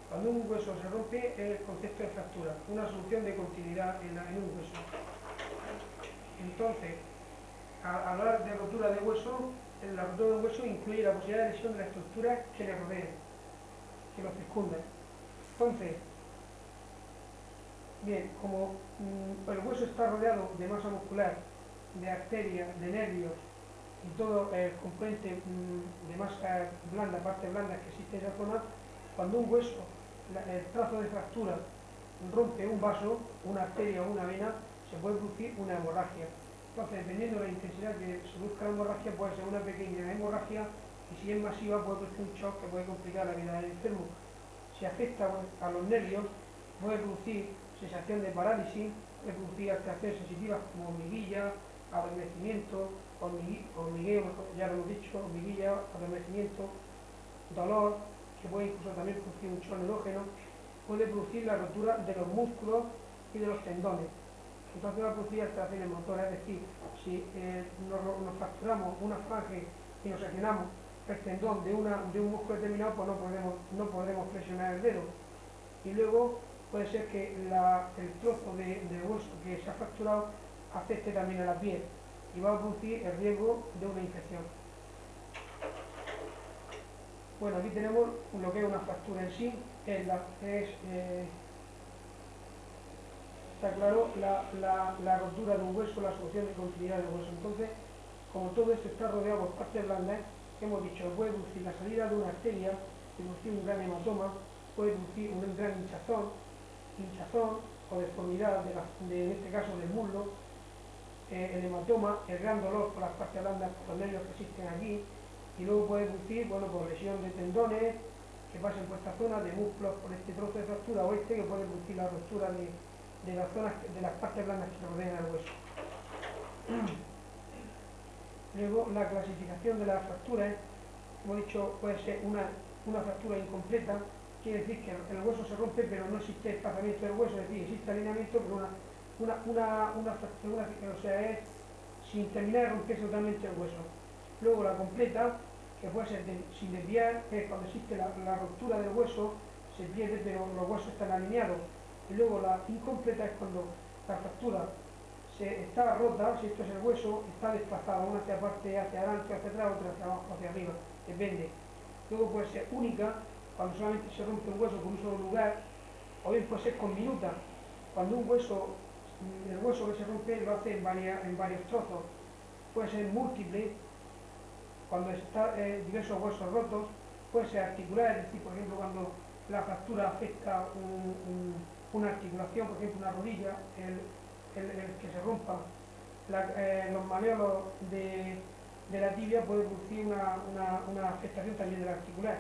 Cuando un hueso se rompe, es el concepto de fractura, una solución de continuidad en un hueso. Entonces, al hablar de rotura de hueso, la rotura de un hueso incluye la posibilidad de lesión de las estructuras que le rodean, que lo circundan. Entonces, bien, como el hueso está rodeado de masa muscular, de arterias, de nervios y todo el componente de masa blanda, parte blanda que existe en esa zona, cuando un hueso, el trazo de fractura, rompe un vaso, una arteria o una vena, se puede producir una hemorragia. Entonces, dependiendo de la intensidad que se produzca la hemorragia, puede ser una pequeña hemorragia y si es masiva puede producir un shock que puede complicar la vida del enfermo. Si afecta a los nervios, puede producir sensación de parálisis, puede producir alteraciones sensitivas como hormiguilla, adormecimiento, hormigueo, ya lo hemos dicho, hormiguilla, adormecimiento, dolor, que puede incluso también producir un shock neurógeno, puede producir la rotura de los músculos y de los tendones. Entonces va a producir alteraciones motoras, es decir, si nos fracturamos una falange y nos seccionamos el tendón de un músculo determinado, pues no podremos presionar el dedo. Y luego puede ser que el trozo de hueso que se ha fracturado afecte también a la piel y va a producir el riesgo de una infección. Bueno, aquí tenemos lo que es una fractura en sí, está claro la rotura de un hueso, la solución de continuidad del hueso. Entonces, como todo esto está rodeado por partes blandas, hemos dicho, puede producir la salida de una arteria, puede producir un gran hematoma, puede producir un gran hinchazón o deformidad en este caso del muslo, el hematoma, el gran dolor por las partes blandas, por los nervios que existen aquí, y luego puede producir, bueno, por lesión de tendones que pasen por esta zona, de músculos por este trozo de fractura o que puede producir la ruptura de de las zonas, de las partes blandas que rodean al hueso. Luego, la clasificación de las fracturas, como he dicho, puede ser una fractura incompleta, quiere decir que el hueso se rompe pero no existe espaciamiento del hueso, es decir, existe alineamiento, pero una fractura, o sea, es sin terminar de romperse totalmente el hueso. Luego la completa, que puede ser sin desviar, es cuando existe la ruptura del hueso, se pierde pero los huesos están alineados. Y luego la incompleta es cuando la fractura está rota, si esto es el hueso, está desplazada, una hacia parte hacia adelante, hacia atrás, otra hacia abajo, hacia arriba, depende. Luego puede ser única, cuando solamente se rompe un hueso por un solo lugar, o bien puede ser conminuta, cuando el hueso que se rompe lo hace en varios trozos. Puede ser múltiple, cuando está diversos huesos rotos, puede ser articular, es decir, por ejemplo, cuando la fractura afecta una articulación, por ejemplo, una rodilla, el que se rompa los maleolos de la tibia puede producir una afectación también de la articular,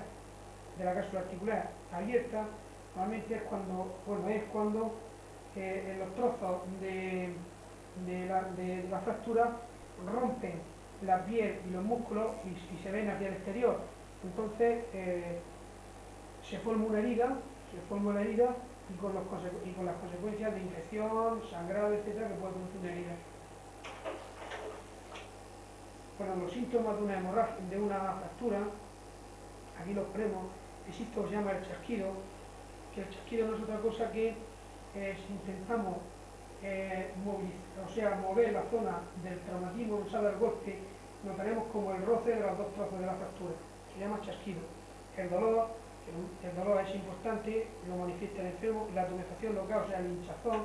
de la cápsula articular abierta. Normalmente es cuando en los trozos de la fractura rompen la piel y los músculos y se ven hacia el exterior. Entonces se forma una herida, y con las consecuencias de infección, sangrado, etcétera, que puede producir una herida. Bueno, los síntomas de una hemorragia, de una fractura, aquí los ponemos, existe lo que se llama el chasquido, que el chasquido no es otra cosa que si intentamos mover la zona del traumatismo, usar el golpe, notaremos como el roce de los dos trozos de la fractura, se llama chasquido. El dolor es importante, lo manifiesta el enfermo, la tumefación local, o sea, el hinchazón,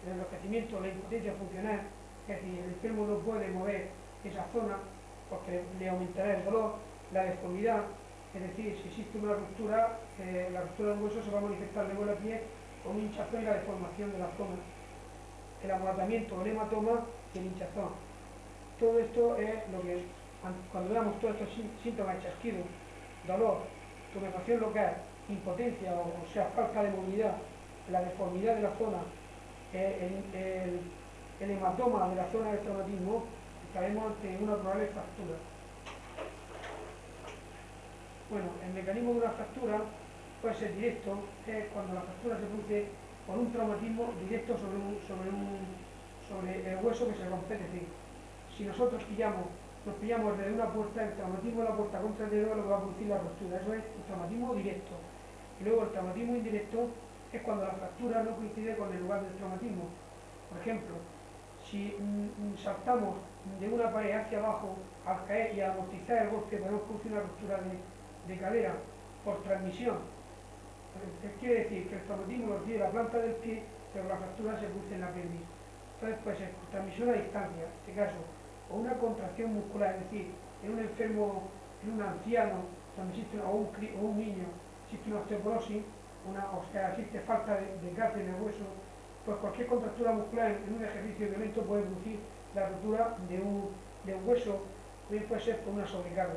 el enrojecimiento, la impotencia funcional, es decir, el enfermo no puede mover esa zona porque le aumentará el dolor, la deformidad, es decir, si existe una ruptura, la ruptura del hueso se va a manifestar luego en la piel con un hinchazón y la deformación de la zona, el amoratamiento, el hematoma y el hinchazón. Todo esto es lo que, cuando veamos todos estos síntomas de chasquido, dolor, tumefación local, impotencia, o sea, falta de movilidad, la deformidad de la zona, el hematoma de la zona del traumatismo, estaremos ante una probable fractura. Bueno, el mecanismo de una fractura puede ser directo, es cuando la fractura se produce por un traumatismo directo sobre el hueso que se rompe. Es decir, si nosotros nos pillamos desde una puerta, el traumatismo de la puerta contra el dedo es lo que va a producir la ruptura, eso es el traumatismo directo. Y luego el traumatismo indirecto es cuando la fractura no coincide con el lugar del traumatismo. Por ejemplo, si saltamos de una pared hacia abajo al caer y al amortizar el golpe, podemos producir una ruptura de cadera por transmisión. Quiere decir que el traumatismo lo recibe la planta del pie, pero la fractura se produce en la pelvis. Entonces puede ser por transmisión a distancia, en este caso, o una contracción muscular, es decir, en un enfermo, en un anciano, o un niño, existe una osteoporosis, o sea, existe falta de gas en el hueso, pues cualquier contractura muscular en un ejercicio violento puede producir la ruptura de un hueso, también puede ser por una sobrecarga.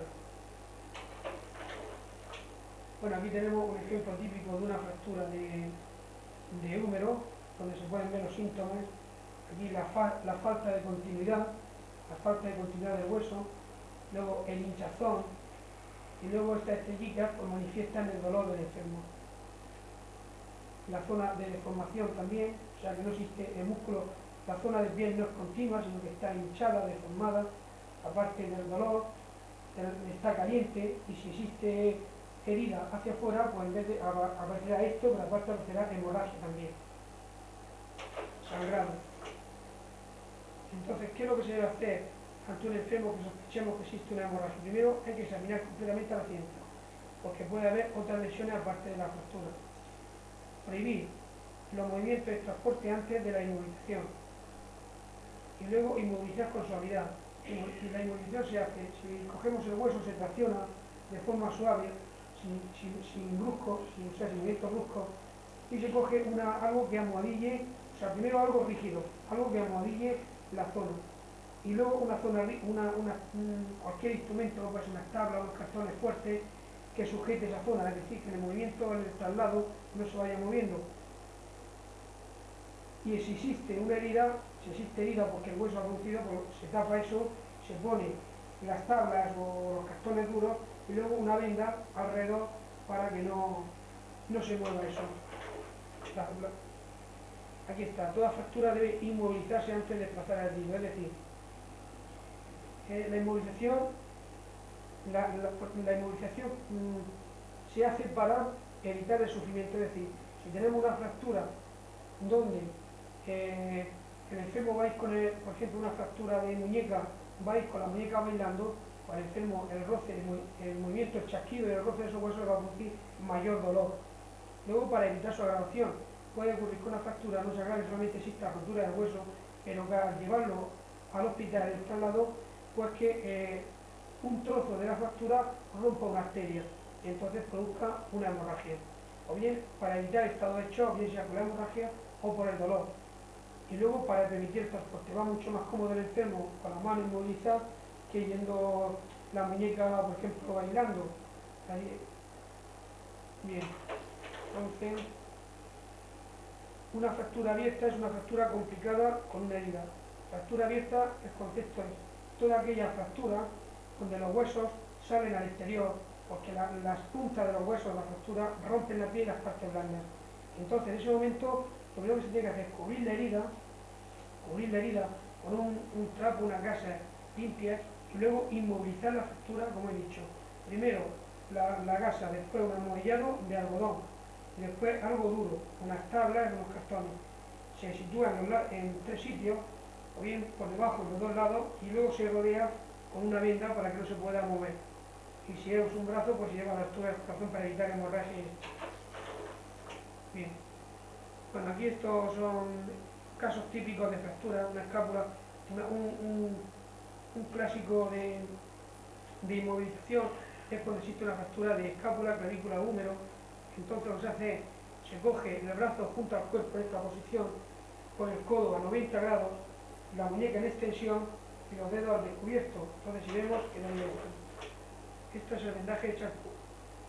Bueno, aquí tenemos un ejemplo típico de una fractura de húmero, donde se pueden ver los síntomas. Aquí la falta de continuidad, del hueso, luego el hinchazón, y luego estas estrellitas pues manifiestan el dolor del enfermo. La zona de deformación también, o sea que no existe el músculo, la zona del piel no es continua, sino que está hinchada, deformada, aparte del dolor, está caliente, y si existe herida hacia afuera, pues en vez de aparecerá esto, pero aparte aparecerá hemorragia también, sangrado. Entonces, ¿qué es lo que se debe hacer ante un enfermo que sospechemos que existe una hemorragia? Primero hay que examinar completamente al paciente, porque puede haber otras lesiones aparte de la fractura. Prohibir los movimientos de transporte antes de la inmovilización. Y luego inmovilizar con suavidad. Y la inmovilización se hace, si cogemos el hueso se tracciona de forma suave, sin movimientos bruscos, y se coge algo que almohadille, o sea, primero algo rígido, algo que almohadille la zona, y luego cualquier instrumento, puede ser unas tablas, unos cartones fuertes, que sujete esa zona, es decir, que en el movimiento, en el traslado, no se vaya moviendo. y si existe una herida, si existe herida porque el hueso ha producido, pues se tapa eso, se pone las tablas o los cartones duros y luego una venda alrededor para que no se mueva eso. Aquí está, toda fractura debe inmovilizarse antes de desplazar el hilo, es decir, la inmovilización, la inmovilización se hace para evitar el sufrimiento, es decir, si tenemos una fractura donde el enfermo vais con, por ejemplo, una fractura de muñeca, vais con la muñeca bailando, para el enfermo el roce, el movimiento, el chasquido y el roce de esos huesos le va a producir mayor dolor. Luego, para evitar su agravación, puede ocurrir que una fractura no se agrave, solamente exista rotura del hueso, pero que al llevarlo al hospital, el traslado, pues que un trozo de la fractura rompa una arteria y entonces produzca una hemorragia. O bien para evitar estado de shock, bien sea por la hemorragia o por el dolor. Y luego para permitir el transporte, va mucho más cómodo el enfermo con la mano inmovilizada que yendo la muñeca, por ejemplo, bailando. Ahí. Bien, entonces, una fractura abierta es una fractura complicada con una herida. Fractura abierta, el concepto es toda aquella fractura donde los huesos salen al exterior, porque las puntas de los huesos de la fractura rompen la piel y las partes blandas. Entonces, en ese momento, lo primero que se tiene que hacer es cubrir la herida con un trapo, una gasa limpia, y luego inmovilizar la fractura, como he dicho. Primero la gasa, después un almohadillado de algodón, y después algo duro, unas tablas y unos cartones. Se sitúan en 3 sitios, o bien por debajo de los 2 lados, y luego se rodea con una venda para que no se pueda mover. Y si es un brazo, pues se lleva a la altura del corazón para evitar hemorragias. Bien. Bueno, aquí estos son casos típicos de fractura, una escápula, un clásico de inmovilización es cuando existe una fractura de escápula, clavícula, húmero. Entonces lo que se hace es, se coge el brazo junto al cuerpo en esta posición, con el codo a 90 grados, la muñeca en extensión y los dedos al descubierto. Entonces si vemos que no hay esto. Esto es el vendaje de Charcot,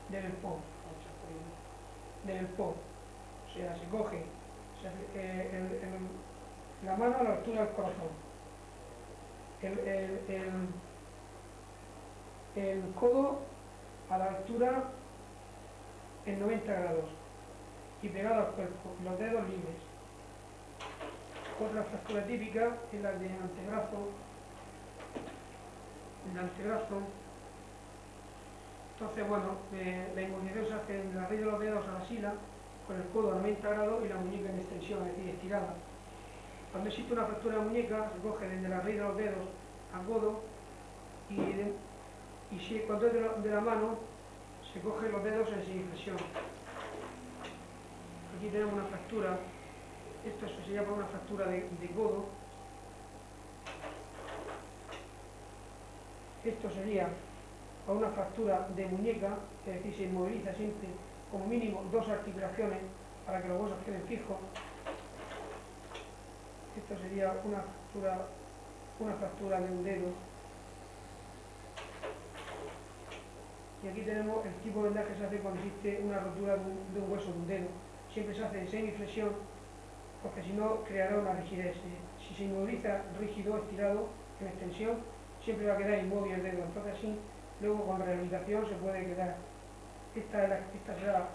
del ELPO. Del ELPO. O sea, se coge la mano a la altura del corazón, el codo a la altura en 90 grados y pegado al cuerpo, los dedos libres. Otra fractura típica es la del antebrazo. Entonces, bueno, la inmovilización se hace en la raíz de los dedos a la sila, con el codo a 90 grados y la muñeca en extensión, es decir, estirada. Cuando existe una fractura de muñeca, se coge desde la raíz de los dedos al codo y si, cuando es de la mano, se coge los dedos en semiflexión. Aquí tenemos una fractura, esto se llama una fractura de codo. Esto sería una fractura de muñeca, es decir, se inmoviliza siempre como mínimo 2 articulaciones para que los huesos queden fijos. Esto sería una fractura de un dedo. Y aquí tenemos el tipo de vendaje que se hace cuando existe una rotura de un hueso de un dedo. Siempre se hace en semiflexión, porque si no creará una rigidez. Si se inmoviliza rígido, estirado, en extensión, siempre va a quedar inmóvil el dedo. Entonces así, luego con rehabilitación se puede quedar. Esta será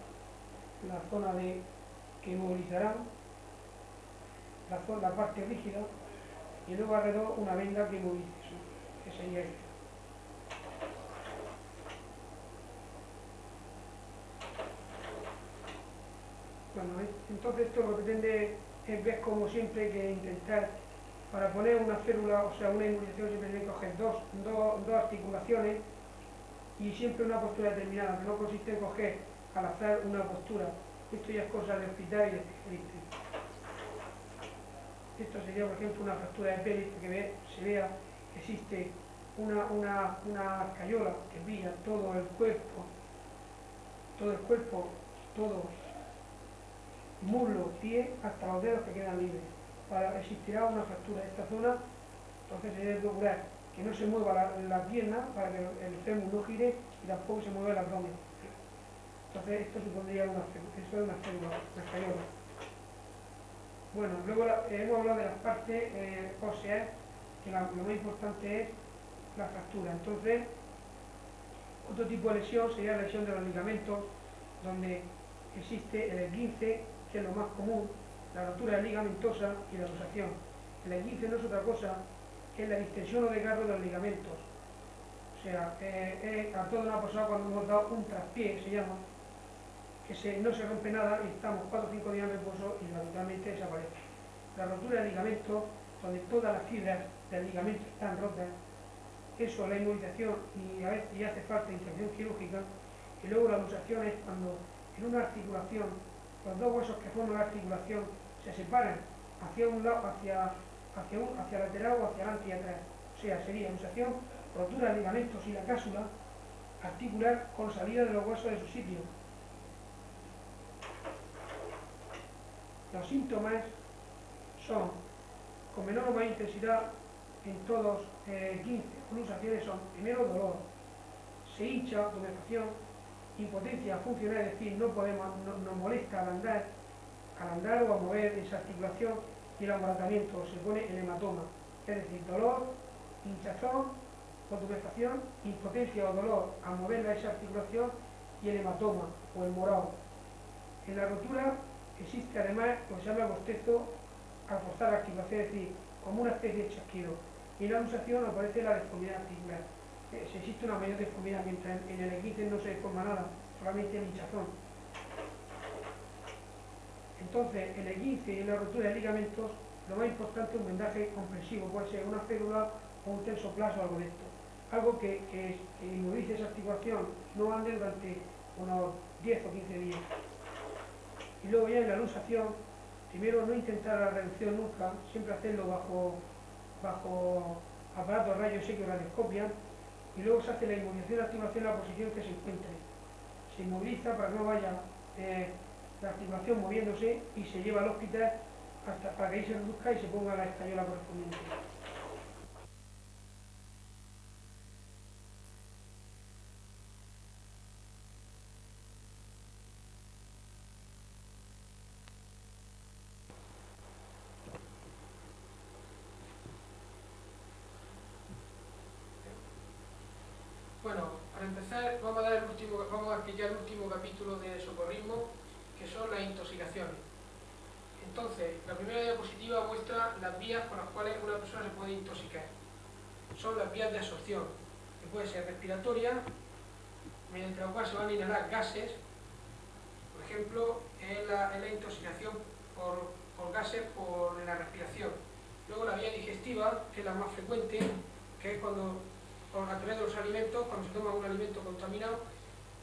la zona que inmovilizará, la parte rígida, y luego alrededor una venda que inmovilice eso, que sería esta. Bueno, entonces esto lo que pretende es ver como siempre que intentar, para poner una férula, o sea, una inmovilización siempre tiene que coger dos articulaciones y siempre una postura determinada, que no consiste en coger al azar una postura. Esto ya es cosa de hospital y de especialista. Esto sería, por ejemplo, una fractura de pelvis, que se vea que existe una escayola que pilla todo el cuerpo, todo muslo, pie, hasta los dedos que quedan libres. Existirá una fractura de esta zona, entonces se debe procurar que no se mueva la pierna para que el fémur no gire y tampoco se mueva el abdomen. Entonces esto supondría una escayola. Bueno, luego hemos hablado de las partes óseas, que lo más importante es la fractura. Entonces, otro tipo de lesión sería la lesión de los ligamentos, donde existe el esguince, que es lo más común, la rotura ligamentosa y la luxación. El esguince no es otra cosa que la distensión o desgarro de los ligamentos. O sea, a todos nos ha pasado cuando hemos dado un traspié, se llama, que no se rompe nada y estamos 4 o 5 días en reposo y naturalmente desaparece. La rotura del ligamento, donde todas las fibras del ligamento están rotas, eso, la inmovilización y a veces hace falta intervención quirúrgica. Y luego la luxación es cuando en una articulación los dos huesos que forman la articulación se separan hacia un lado, hacia lateral o hacia adelante y atrás. O sea, sería luxación, rotura de ligamentos y la cápsula articular con salida de los huesos de su sitio. Los síntomas son, con menor o mayor intensidad, en todos 15 luxaciones son, primero, dolor, se hincha, tumefacción, impotencia funcional, es decir, nos molesta al andar o a mover esa articulación, y el amoratamiento, se pone el hematoma, es decir, dolor, hinchazón o tumefacción, impotencia o dolor al mover esa articulación y el hematoma o el morado. En la rotura existe además lo que se llama bostezo al forzar la articulación, es decir, como una especie de chasquido. Y en la luxación aparece la deformidad articular. Si existe una mayor deformidad, mientras en el esguince no se deforma nada, solamente el hinchazón. Entonces, el esguince y la rotura de ligamentos, lo más importante es un vendaje comprensivo, puede ser una férula o un tensoplaso o algo de esto. Algo que inmovilice esa articulación, no ande durante unos 10 o 15 días. Y luego ya en la luxación, primero no intentar la reducción nunca, siempre hacerlo bajo aparatos de rayos X o radioscopia, y luego se hace la inmovilización de la articulación en la posición que se encuentre. Se inmoviliza para que no vaya la articulación moviéndose y se lleva al hospital para que ahí se reduzca y se ponga la escayola correspondiente. Bueno, para empezar vamos a explicar el último capítulo de socorrismo, que son las intoxicaciones. Entonces, la primera diapositiva muestra las vías por las cuales una persona se puede intoxicar. Son las vías de absorción, que puede ser respiratoria, mediante la cual se van a inhalar gases. Por ejemplo, es la intoxicación por gases por la respiración. Luego la vía digestiva, que es la más frecuente, que es cuando a través de los alimentos, cuando se toma un alimento contaminado.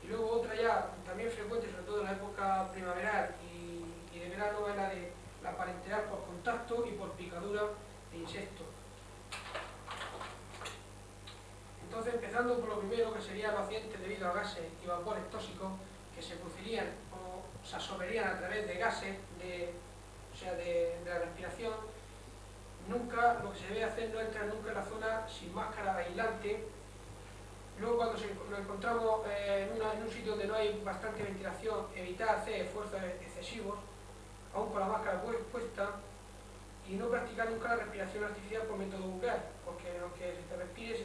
Y luego otra ya también frecuente, sobre todo en la época primaveral y de verano, es la de la parenteral por contacto y por picadura de insectos. Entonces, empezando por lo primero, que sería los accidentes debido a gases y vapores tóxicos que se producirían o se absorberían a través de gases, de la respiración. Nunca, lo que se debe hacer no es entrar nunca en la zona sin máscara aislante. Luego, cuando nos encontramos en un sitio donde no hay bastante ventilación, evitar hacer esfuerzos excesivos, aún con la máscara puesta, y no practicar nunca la respiración artificial por método bucal, porque aunque se respire se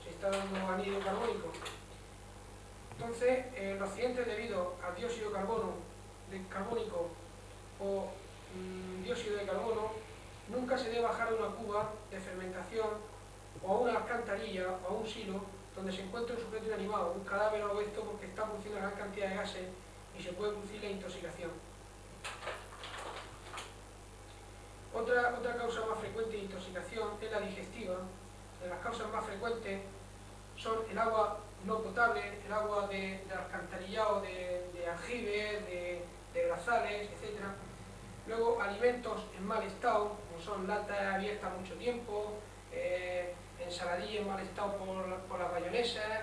está dando anhídrido carbónico. Entonces, los accidentes debido al dióxido carbónico o dióxido de carbono, nunca se debe bajar de una cuba de fermentación o a una alcantarilla o a un silo donde se encuentre un sujeto inanimado, un cadáver o algo de esto, porque está produciendo una gran cantidad de gases y se puede producir la intoxicación. Otra causa más frecuente de intoxicación es la digestiva. Las causas más frecuentes son el agua no potable, el agua de alcantarillado, de aljibes, de grazales, etc. Luego, alimentos en mal estado, como son latas abiertas mucho tiempo, ensaladillas en mal estado por las bayonesas.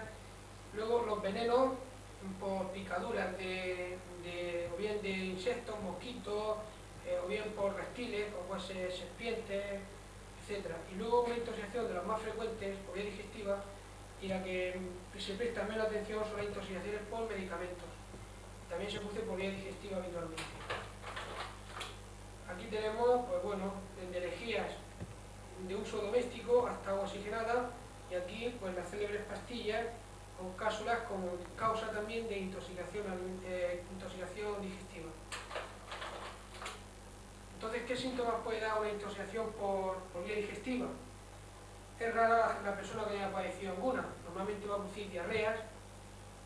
Luego, los venenos por picaduras o bien de insectos, mosquitos, o bien por reptiles, como serpientes, etc. Y luego, una intoxicación de las más frecuentes por vía digestiva y la que se presta menos atención son las intoxicaciones por medicamentos. También se produce por vía digestiva habitualmente. Aquí tenemos, pues bueno, desde lejías de uso doméstico hasta agua oxigenada, y aquí pues las célebres pastillas con cápsulas como causa también de intoxicación digestiva. Entonces, ¿qué síntomas puede dar una intoxicación por vía digestiva? Es rara la persona que haya padecido alguna. Normalmente va a producir diarreas,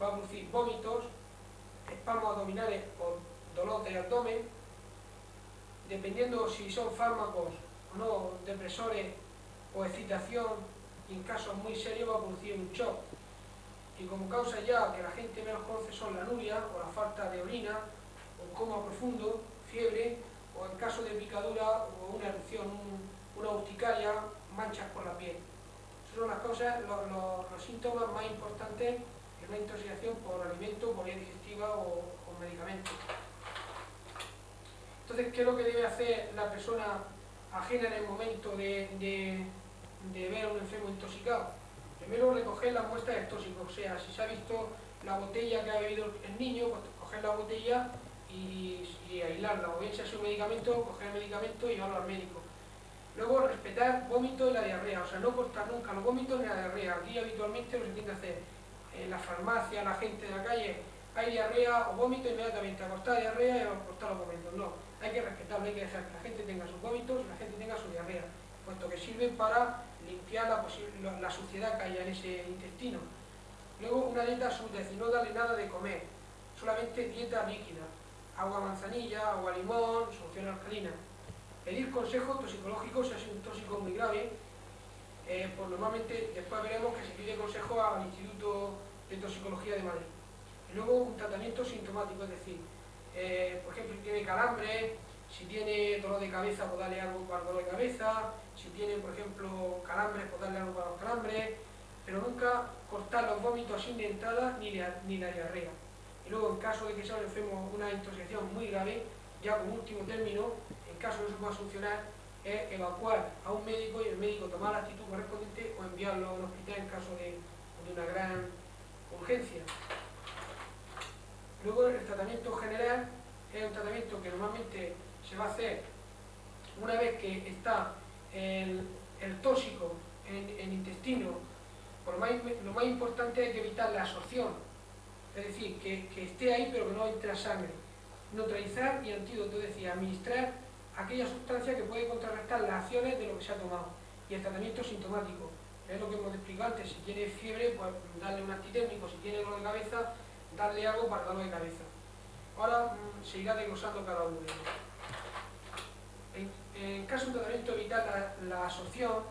va a producir vómitos, espasmos abdominales o dolor de abdomen. Dependiendo si son fármacos o no, depresores o excitación, y en casos muy serios va a producir un shock. Y como causa ya que la gente menos conoce son la anuria o la falta de orina, un coma profundo, fiebre, o en caso de picadura o una erupción, una urticaria, manchas por la piel. Esas son las cosas, los síntomas más importantes de una intoxicación por alimento, por vía digestiva o medicamentos. Entonces, ¿qué es lo que debe hacer la persona ajena en el momento de ver a un enfermo intoxicado? Primero, recoger las muestras tóxicos, o sea, si se ha visto la botella que ha bebido el niño, pues coger la botella y aislarla, o bien si es un medicamento, coger el medicamento y llevarlo al médico. Luego, respetar vómito y la diarrea, o sea, no cortar nunca los vómitos ni la diarrea. Aquí habitualmente lo que se tiende a hacer en la farmacia, la gente de la calle, hay diarrea o vómito, inmediatamente a cortar la diarrea y a cortar los vómitos. No, hay que respetarlo, hay que dejar que la gente tenga sus vómitos y la gente tenga su diarrea, puesto que sirven para limpiar la suciedad que haya en ese intestino. Luego, una dieta absoluta, es decir, no darle nada de comer, solamente dieta líquida, agua manzanilla, agua limón, solución alcalina. Pedir consejos toxicológicos si es un tóxico muy grave, pues normalmente después veremos que se pide consejo al Instituto de Toxicología de Madrid. Y luego un tratamiento sintomático, es decir, por ejemplo, si tiene calambre, si tiene dolor de cabeza, pues darle algo para el dolor de cabeza, si tiene, por ejemplo, calambres, pues darle algo para los calambres, pero nunca cortar los vómitos sin dentada ni la diarrea. Y luego, en caso de que sea un enfermo una intoxicación muy grave, ya como último término, en caso de que no se pueda solucionar, es evacuar a un médico y el médico tomar la actitud correspondiente o enviarlo a un hospital en caso de una gran urgencia. Luego, el tratamiento general es un tratamiento que normalmente se va a hacer una vez que está el tóxico en el intestino. Lo más importante es que evitar la absorción, es decir, que esté ahí pero que no entre la sangre. Neutralizar y antídoto, es decir, administrar aquella sustancia que puede contrarrestar las acciones de lo que se ha tomado. Y el tratamiento sintomático, es lo que hemos explicado antes: si tiene fiebre, pues darle un antitérmico; si tiene dolor de cabeza, darle algo para el dolor de cabeza. Ahora se irá desglosando cada uno de ellos. En caso de tratamiento evitar la absorción,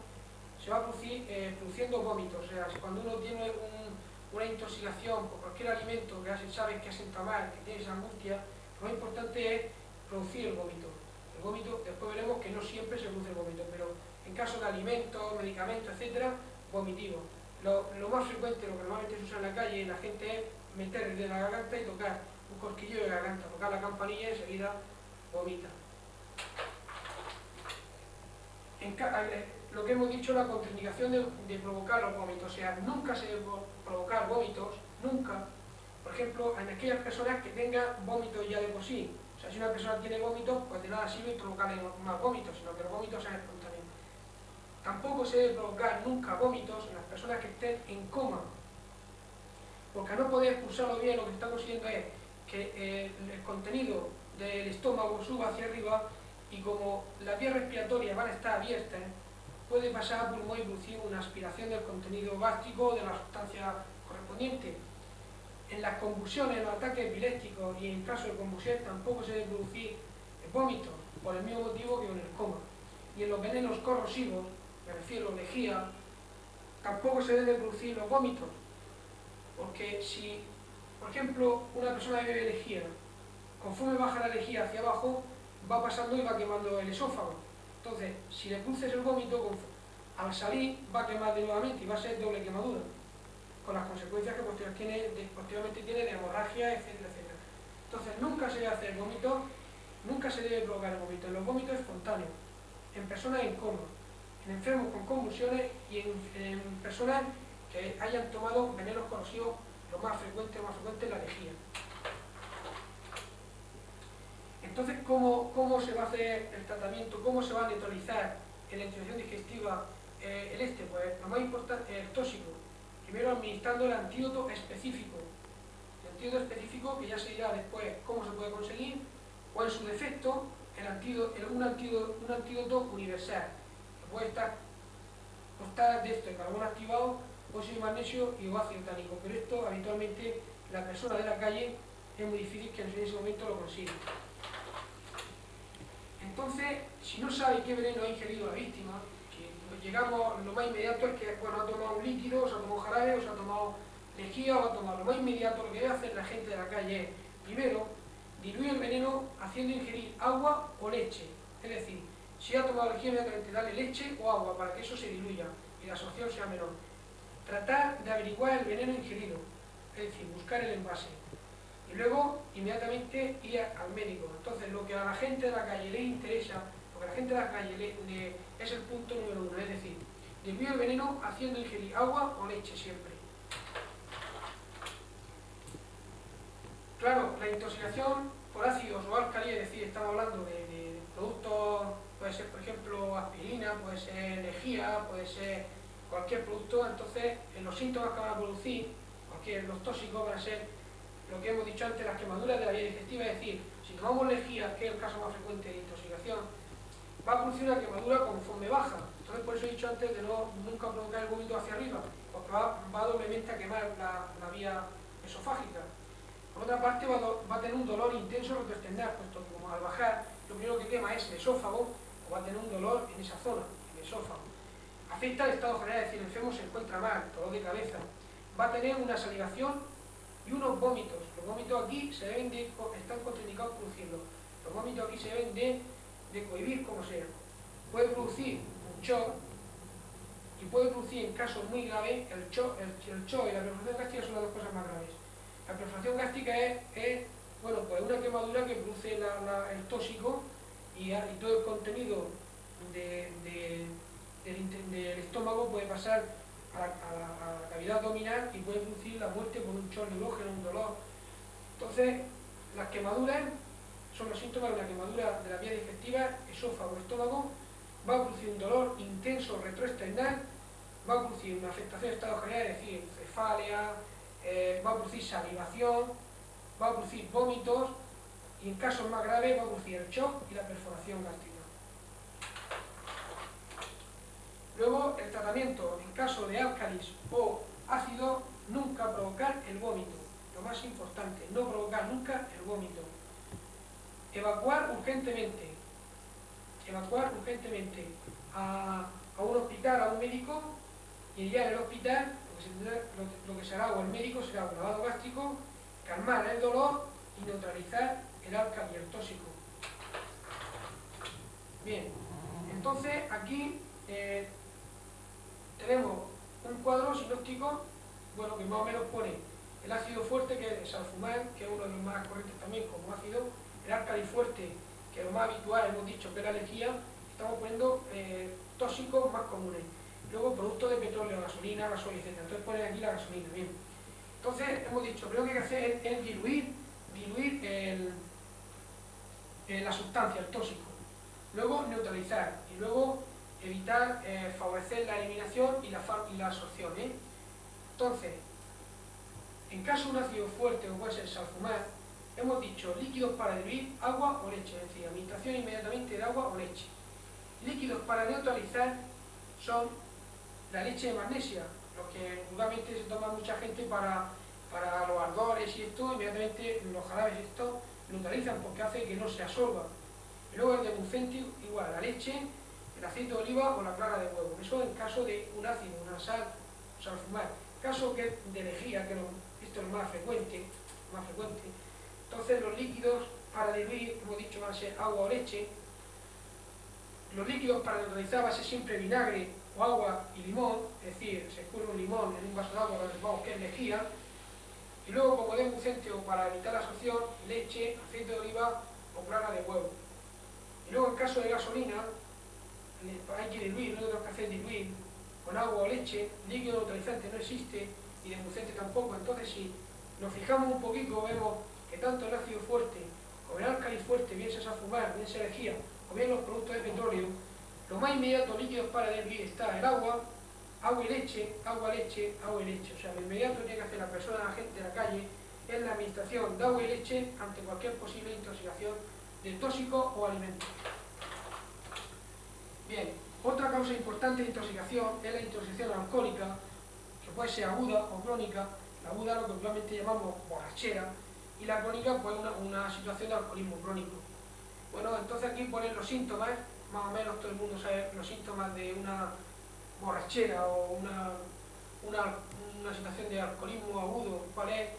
se va produciendo vómitos. O sea, cuando uno tiene una intoxicación por cualquier alimento que sabe que sienta mal, que tiene esa angustia, lo más importante es producir el vómito. El vómito, después veremos que no siempre se produce el vómito, pero en caso de alimentos, medicamentos, etcétera, vomitivo. Lo más frecuente, lo que normalmente se usa en la calle, la gente es meter el dedo en la garganta y tocar un cosquillo de garganta, tocar la campanilla y enseguida vomita. Lo que hemos dicho, la contraindicación de provocar los vómitos, o sea, nunca se debe provocar vómitos, nunca. Por ejemplo, en aquellas personas que tengan vómitos ya de por sí. O sea, si una persona tiene vómitos, pues de nada sirve provocarle más vómitos, sino que los vómitos sean espontáneos. Tampoco se debe provocar nunca vómitos en las personas que estén en coma, porque al no poder expulsarlo bien, lo que está consiguiendo es que el contenido del estómago suba hacia arriba, y como las vías respiratorias van a estar abiertas, puede pasar a pulmón y producir una aspiración del contenido gástrico de la sustancia correspondiente. En las convulsiones, en los ataques epilépticos y en caso de convulsiones tampoco se debe producir vómitos, por el mismo motivo que en el coma. Y en los venenos corrosivos, me refiero a lejía, tampoco se deben producir los vómitos, porque si, por ejemplo, una persona bebe lejía, conforme baja la lejía hacia abajo, va pasando y va quemando el esófago. Entonces, si le produces el vómito, al salir va a quemar de nuevamente y va a ser doble quemadura, con las consecuencias que posteriormente tiene de hemorragia, etcétera, etcétera. Entonces, nunca se debe hacer vómito, nunca se debe provocar el vómito. En los vómitos espontáneos, en personas en coma, en enfermos con convulsiones y en personas que hayan tomado venenos corrosivos, lo más frecuente es la lejía. Entonces, ¿cómo se va a hacer el tratamiento? ¿Cómo se va a neutralizar en la intubación digestiva Pues lo más importante, el tóxico. Primero administrando el antídoto específico. El antídoto específico, que ya se dirá después cómo se puede conseguir, o en su defecto, un antídoto universal, que puede constar de esto, el carbono activado, óxido de magnesio y o ácido tánico, pero esto habitualmente la persona de la calle es muy difícil que en ese momento lo consiga. Entonces, si no sabe qué veneno ha ingerido la víctima, llegamos, lo más inmediato es que, bueno, ha tomado un líquido, se ha tomado jarabe, o se ha tomado lejía, o ha tomado, lo más inmediato, lo que debe hacer la gente de la calle es, primero, diluir el veneno haciendo ingerir agua o leche. Es decir, si ha tomado lejía, inmediatamente darle leche o agua para que eso se diluya y la absorción sea menor. Tratar de averiguar el veneno ingerido, es decir, buscar el envase. Y luego, inmediatamente, ir al médico. Entonces, lo que a la gente de la calle le interesa, lo que a la gente de la calle es el punto número 1, es decir, diluir el veneno haciendo ingerir agua o leche siempre. Claro, la intoxicación por ácidos o álcalis, es decir, estamos hablando de productos, puede ser, por ejemplo, aspirina, puede ser lejía, puede ser cualquier producto, entonces los síntomas que van a producir, los tóxicos van a ser lo que hemos dicho antes, las quemaduras de la vía digestiva, es decir, si tomamos lejía, que es el caso más frecuente de intoxicación, va a producir una quemadura conforme baja. Entonces, por eso he dicho antes de nunca provocar el vómito hacia arriba, porque va doblemente a quemar la vía esofágica. Por otra parte, va a tener un dolor intenso retroesternal, puesto que como al bajar, lo primero que quema es el esófago, o va a tener un dolor en esa zona, en el esófago. Afecta al estado general, es decir, el enfermo se encuentra mal, dolor de cabeza. Va a tener una salivación y unos vómitos. Los vómitos aquí están contraindicados producirlos. Los vómitos aquí se deben de cohibir como sea. Puede producir un shock y puede producir en casos muy graves el shock y la perforación gástrica son las dos cosas más graves. La perforación gástrica es bueno, pues una quemadura que produce el tóxico y todo el contenido del estómago puede pasar a la cavidad abdominal y puede producir la muerte por un shock neurógeno, un dolor. Entonces, las quemaduras son los síntomas de una quemadura de la vía digestiva, esófago, estómago, va a producir un dolor intenso retroesternal, va a producir una afectación de estado general, es decir, cefalia, va a producir salivación, va a producir vómitos y en casos más graves va a producir el shock y la perforación gástrica. Luego, el tratamiento en caso de álcalis o ácido, nunca provocar el vómito. Lo más importante, no provocar nunca el vómito. Evacuar urgentemente a un hospital, a un médico, y ya en el hospital lo que se hará, o el médico, será un lavado gástrico, calmar el dolor y neutralizar el álcali y el tóxico. Bien, entonces aquí tenemos un cuadro sinóptico, bueno, que más o menos pone el ácido fuerte, que es el salfumán, que es uno de los más corrientes también como ácido, el álcali fuerte, que es lo más habitual, hemos dicho que es la lejía, estamos poniendo tóxicos más comunes. Luego productos de petróleo, gasolina, gasoil, etc. Entonces ponen aquí la gasolina, bien. Entonces hemos dicho, lo primero que hay que hacer es diluir la sustancia, el tóxico. Luego neutralizar y luego evitar, favorecer la eliminación y la absorción. Entonces, en caso de un ácido fuerte, como puede ser salfumar, hemos dicho líquidos para diluir, agua o leche, es decir, administración inmediatamente de agua o leche. Líquidos para neutralizar son la leche de magnesia, lo que vulgarmente se toma mucha gente para los ardores y esto, inmediatamente los jarabes y esto neutralizan porque hace que no se absorba. Y luego el debucente, igual, la leche, el aceite de oliva o la clara de huevo. Eso en caso de un ácido, una sal, salfumar. Caso que de lejía, que esto es lo más frecuente. Entonces los líquidos para diluir, hemos dicho, van a ser agua o leche. Los líquidos para neutralizar va a ser siempre vinagre o agua y limón, es decir, se escurre un limón en un vaso de agua, vamos, que es lejía. Y luego, como debucente o para evitar la absorción, leche, aceite de oliva o clara de huevo. Y luego, en caso de gasolina, hay que diluir, no tenemos que hacer diluir con agua o leche, líquido neutralizante no existe y debucente tampoco. Entonces, si nos fijamos un poquito, vemos que tanto el ácido fuerte como el álcali fuerte, bien sea fumar, bien sea lejía, o bien los productos de petróleo, lo más inmediato líquidos para Derby está el agua, agua y leche, agua, leche, agua y leche. O sea, lo inmediato que tiene que hacer la persona, la gente de la calle, es la administración de agua y leche ante cualquier posible intoxicación de tóxicos o alimentos. Bien, otra causa importante de intoxicación es la intoxicación alcohólica, que puede ser aguda o crónica. La aguda lo que actualmente llamamos borrachera, y la crónica pues una situación de alcoholismo crónico. Bueno, entonces aquí ponen los síntomas, más o menos todo el mundo sabe los síntomas de una borrachera o una situación de alcoholismo agudo. ¿Cuál es?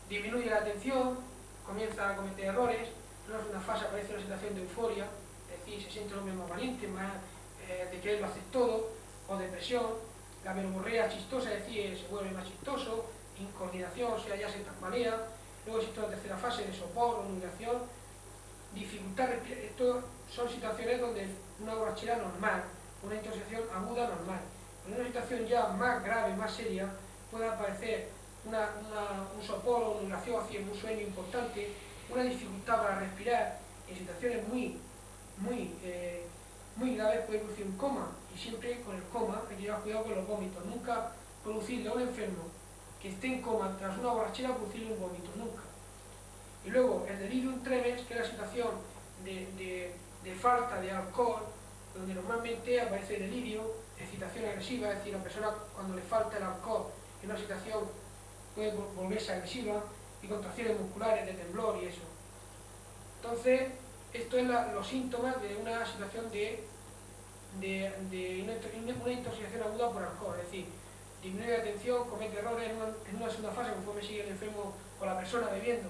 Disminuye la atención, comienza a cometer errores, en una segunda fase aparece una situación de euforia, es decir, se siente el hombre más valiente, más de que él lo hace todo, o depresión, la verborrea chistosa, es decir, se vuelve más chistoso, incoordinación, o sea, ya se tambalea. Luego existe una tercera fase de sopor o nudación, dificultad respiratoria. Esto son situaciones donde una borrachera normal, una intoxicación aguda normal. En una situación ya más grave, más seria, puede aparecer un sopor o nudación, así, un sueño importante, una dificultad para respirar. En situaciones muy graves puede producir un coma, y siempre con el coma hay que llevar cuidado con los vómitos. Nunca producirle a un enfermo que esté en coma tras una borrachera, producirle un vómito, nunca. Y luego el delirium tremens, que es la situación de falta de alcohol, donde normalmente aparece delirio, excitación agresiva, es decir, la persona cuando le falta el alcohol en una situación puede volverse agresiva, y contracciones musculares de temblor y eso. Entonces, esto es los síntomas de una situación de una intoxicación aguda por alcohol, es decir, disminuye la atención, comete errores en una segunda fase conforme sigue el enfermo o la persona bebiendo.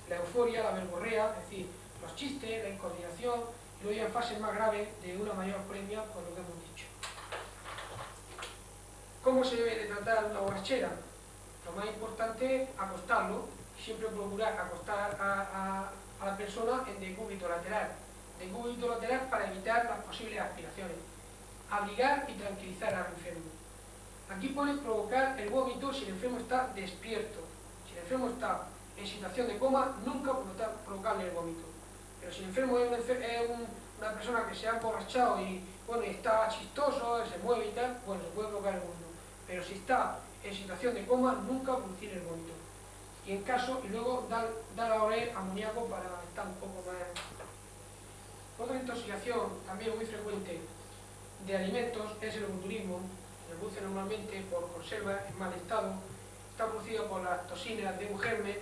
La euforia, la verborrea, es decir, los chistes, la incoordinación, y luego ya en fases más graves de una mayor premia, por lo que hemos dicho. ¿Cómo se debe de tratar una borrachera? Lo más importante es acostarlo, siempre procurar acostar a la persona en decúbito lateral. Decúbito lateral para evitar las posibles aspiraciones. Abrigar y tranquilizar al enfermo. Aquí pone provocar el vómito si el enfermo está despierto. Si el enfermo está en situación de coma, nunca provocarle el vómito. Pero si el enfermo es una persona que se ha emborrachado y bueno, está chistoso, se mueve y tal, bueno, se puede provocar el vómito. Pero si está en situación de coma, nunca producir el vómito. Y en caso, y luego dar a oler amoníaco para estar un poco más. Otra intoxicación también muy frecuente de alimentos es el botulismo. Se produce normalmente por conservas en mal estado. Está producido por las toxinas de un germen,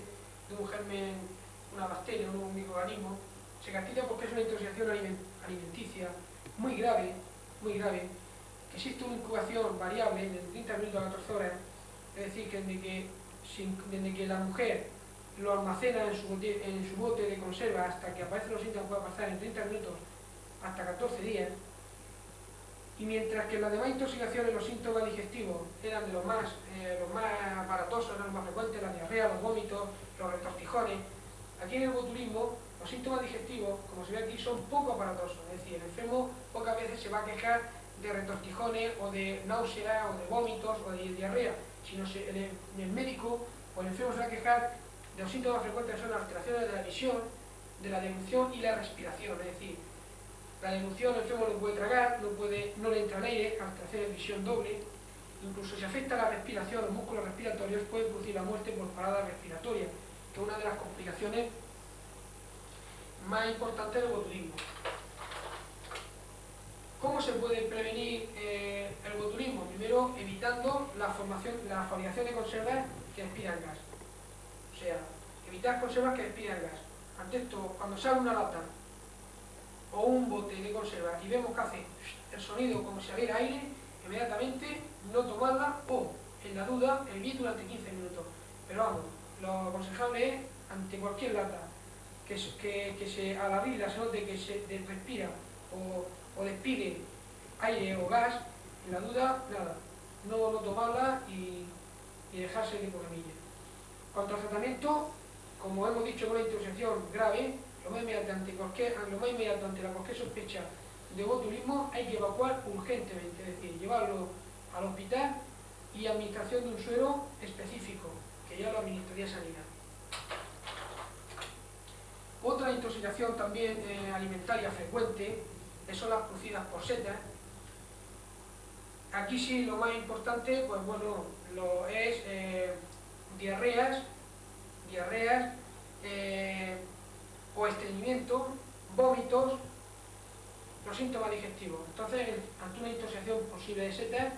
una bacteria, un microorganismo. Se caracteriza porque es una intoxicación alimenticia muy grave, que existe una incubación variable de 30 minutos a 14 horas, es decir, que desde que la mujer lo almacena en su bote de conserva hasta que aparecen los síntomas, puede pasar en 30 minutos hasta 14 días. Y mientras que en las demás intoxicaciones los síntomas digestivos eran de los más aparatosos, eran los más frecuentes, la diarrea, los vómitos, los retortijones, aquí en el botulismo los síntomas digestivos, como se ve aquí, son poco aparatosos. Es decir, el enfermo pocas veces se va a quejar de retortijones o de náuseas o de vómitos o de diarrea, sino el médico o el enfermo se va a quejar de los síntomas frecuentes que son las alteraciones de la visión, de la deglución y la respiración. Es decir, la deglución, el enfermo no puede tragar, no le entra el aire, alteraciones de visión doble. Incluso si afecta la respiración, los músculos respiratorios, puede producir la muerte por parada respiratoria, que es una de las complicaciones más importantes del botulismo. ¿Cómo se puede prevenir el botulismo? Primero, evitando la fabricación de conservas que expiran gas. O sea, evitar conservas que expiran gas. Ante esto, cuando sale una lata o un bote de conserva y vemos que hace el sonido como si hubiera aire, inmediatamente no tomarla o, en la duda, hervir durante 15 minutos. Pero vamos, lo aconsejable es, ante cualquier lata que al abrirla se note que se respira o despide aire o gas, en la duda, nada, no tomarla y dejarse de programilla. Cuanto al tratamiento, como hemos dicho, con una intoxicación grave, lo más inmediato ante cualquier sospecha de botulismo hay que evacuar urgentemente, es decir, llevarlo al hospital y administración de un suero específico, que ya lo administraría Sanidad. Otra intoxicación también alimentaria frecuente son las producidas por setas. Aquí sí lo más importante, pues bueno, es diarreas o estreñimiento, vómitos, los síntomas digestivos. Entonces, ante una intoxicación posible de setas,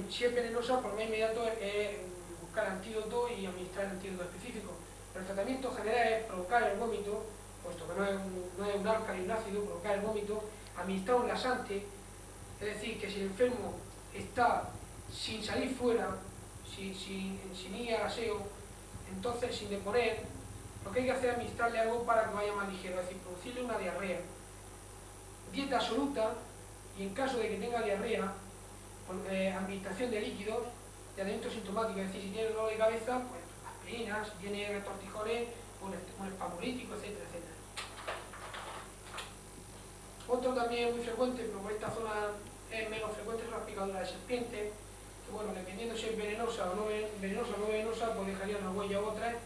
si es venenosa, por lo más inmediato es buscar antídoto y administrar antídoto específico. Pero el tratamiento general es provocar el vómito, puesto que no es un álcali y un ácido, provocar el vómito, administrar un laxante, es decir, que si el enfermo está sin salir fuera, sin ir al aseo, entonces sin deponer, lo que hay que hacer es administrarle algo para que vaya más ligero, es decir, producirle una diarrea. Dieta absoluta, y en caso de que tenga diarrea, administración de líquidos, tratamiento sintomático, es decir, si tiene dolor de cabeza, pues aspirina, si tiene retortijones, un espasmolítico, etcétera, etcétera. Otro también muy frecuente, pero por esta zona es menos frecuente, son las picaduras de serpiente, que bueno, dependiendo si es venenosa o no venenosa, pues dejaría una huella u otra,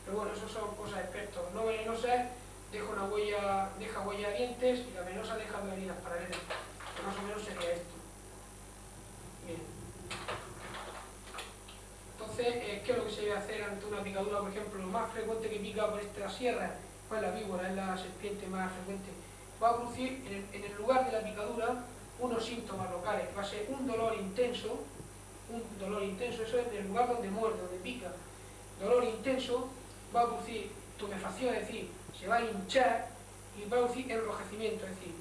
pero bueno, eso son cosas de expertos. No venenosas deja huella de dientes, y la venenosa deja dos heridas paralelas, que más o menos sería esto. Bien. Entonces, ¿qué es lo que se debe hacer ante una picadura? Por ejemplo, lo más frecuente que pica por esta sierra, pues la víbora, es la serpiente más frecuente. Va a producir en el lugar de la picadura unos síntomas locales, que va a ser un dolor intenso, eso es en el lugar donde muerde, donde pica. Dolor intenso, va a producir tumefacción, es decir, se va a hinchar, y va a producir enrojecimiento, es decir,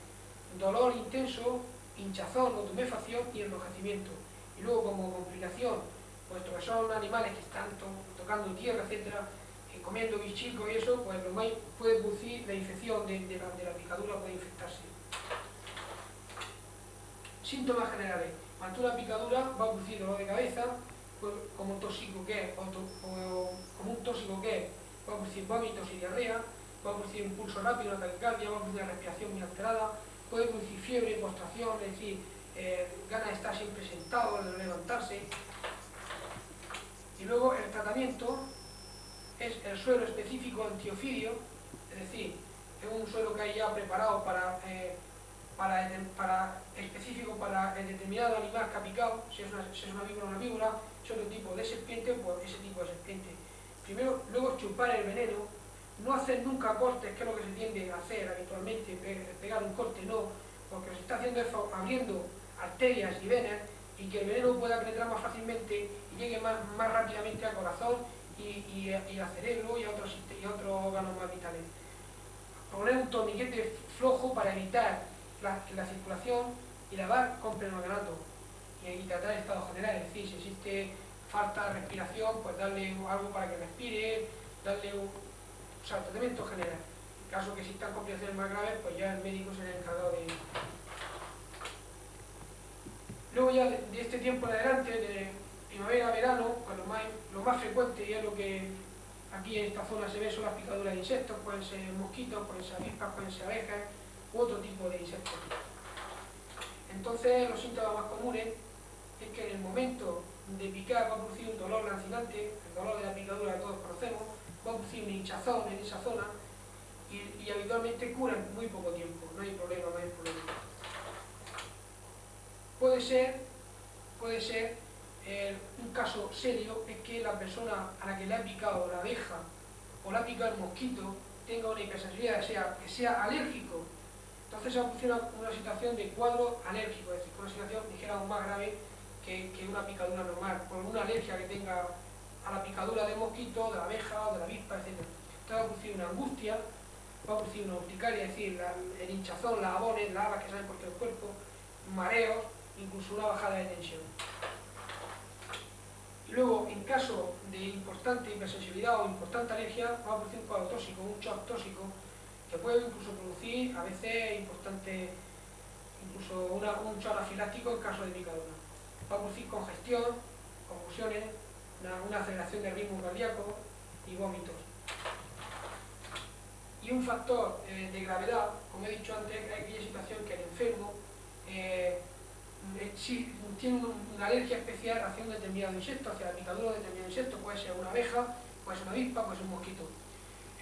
dolor intenso, hinchazón o tumefacción y enrojecimiento. Y luego, como complicación, puesto que son animales que están tocando tierra, etcétera, comiendo bichicos y eso, pues lo más puede producir la infección de la picadura, puede infectarse. Síntomas generales. Ante una picadura va a producir dolor de cabeza, pues, como un tóxico que es, va a producir vómitos y diarrea, va a producir un pulso rápido, una taquicardia, va a producir una respiración muy alterada, puede producir fiebre, postración, es decir, ganas de estar siempre sentado, de no levantarse. Y luego el tratamiento es el suero específico antiofidio, es decir, es un suero que hay ya preparado específico para el determinado animal que ha picado, si es una víbora o una víbora, si es otro tipo de serpiente, pues ese tipo de serpiente. Luego chupar el veneno, no hacer nunca cortes, que es lo que se tiende a hacer habitualmente, pegar un corte no, porque lo que se está haciendo es abriendo arterias y venas, y que el veneno pueda penetrar más fácilmente y llegue más rápidamente al corazón y al cerebro y a otros órganos más vitales. Poner un torniquete flojo para evitar la circulación y lavar con plenoganato y tratar el estado general, es decir, si existe falta de respiración, pues darle algo para que respire, darle un tratamiento general. En caso que existan complicaciones más graves, pues ya el médico será el encargado de ello. Luego ya de este tiempo en adelante, de primavera a verano, pues lo más frecuente, y es lo que aquí en esta zona se ve, son las picaduras de insectos, pueden ser mosquitos, pueden ser avispas, pueden ser abejas u otro tipo de insectos. Entonces los síntomas más comunes es que en el momento de picar va a producir un dolor lancinante, el dolor de la picadura que todos conocemos, va a producir un hinchazón en esa zona y habitualmente cura en muy poco tiempo, no hay problema. Puede ser un caso serio, es que la persona a la que le ha picado la abeja o le ha picado el mosquito tenga una hipersensibilidad, que sea alérgico. Entonces se va a producir una situación de cuadro alérgico, es decir, una situación dijéramos más grave que una picadura normal, por una alergia que tenga a la picadura del mosquito, de la abeja o de la avispa, etc. Esto va a producir una angustia, va a producir una urticaria, es decir, el hinchazón, las abones, las habas que salen por todo el cuerpo, mareos, incluso una bajada de tensión. Y luego, en caso de importante hipersensibilidad o importante alergia, va a producir un cuadro tóxico, un shock tóxico, que puede incluso producir a veces importante, incluso un shock anafiláctico en caso de picadura. Va a producir congestión, convulsiones, una aceleración del ritmo cardíaco y vómitos. Y un factor de gravedad, como he dicho antes, es aquella situación que el enfermo si tiene una alergia especial hacia un determinado insecto, hacia la picadura de un determinado insecto, puede ser una abeja, puede ser una avispa, puede ser un mosquito.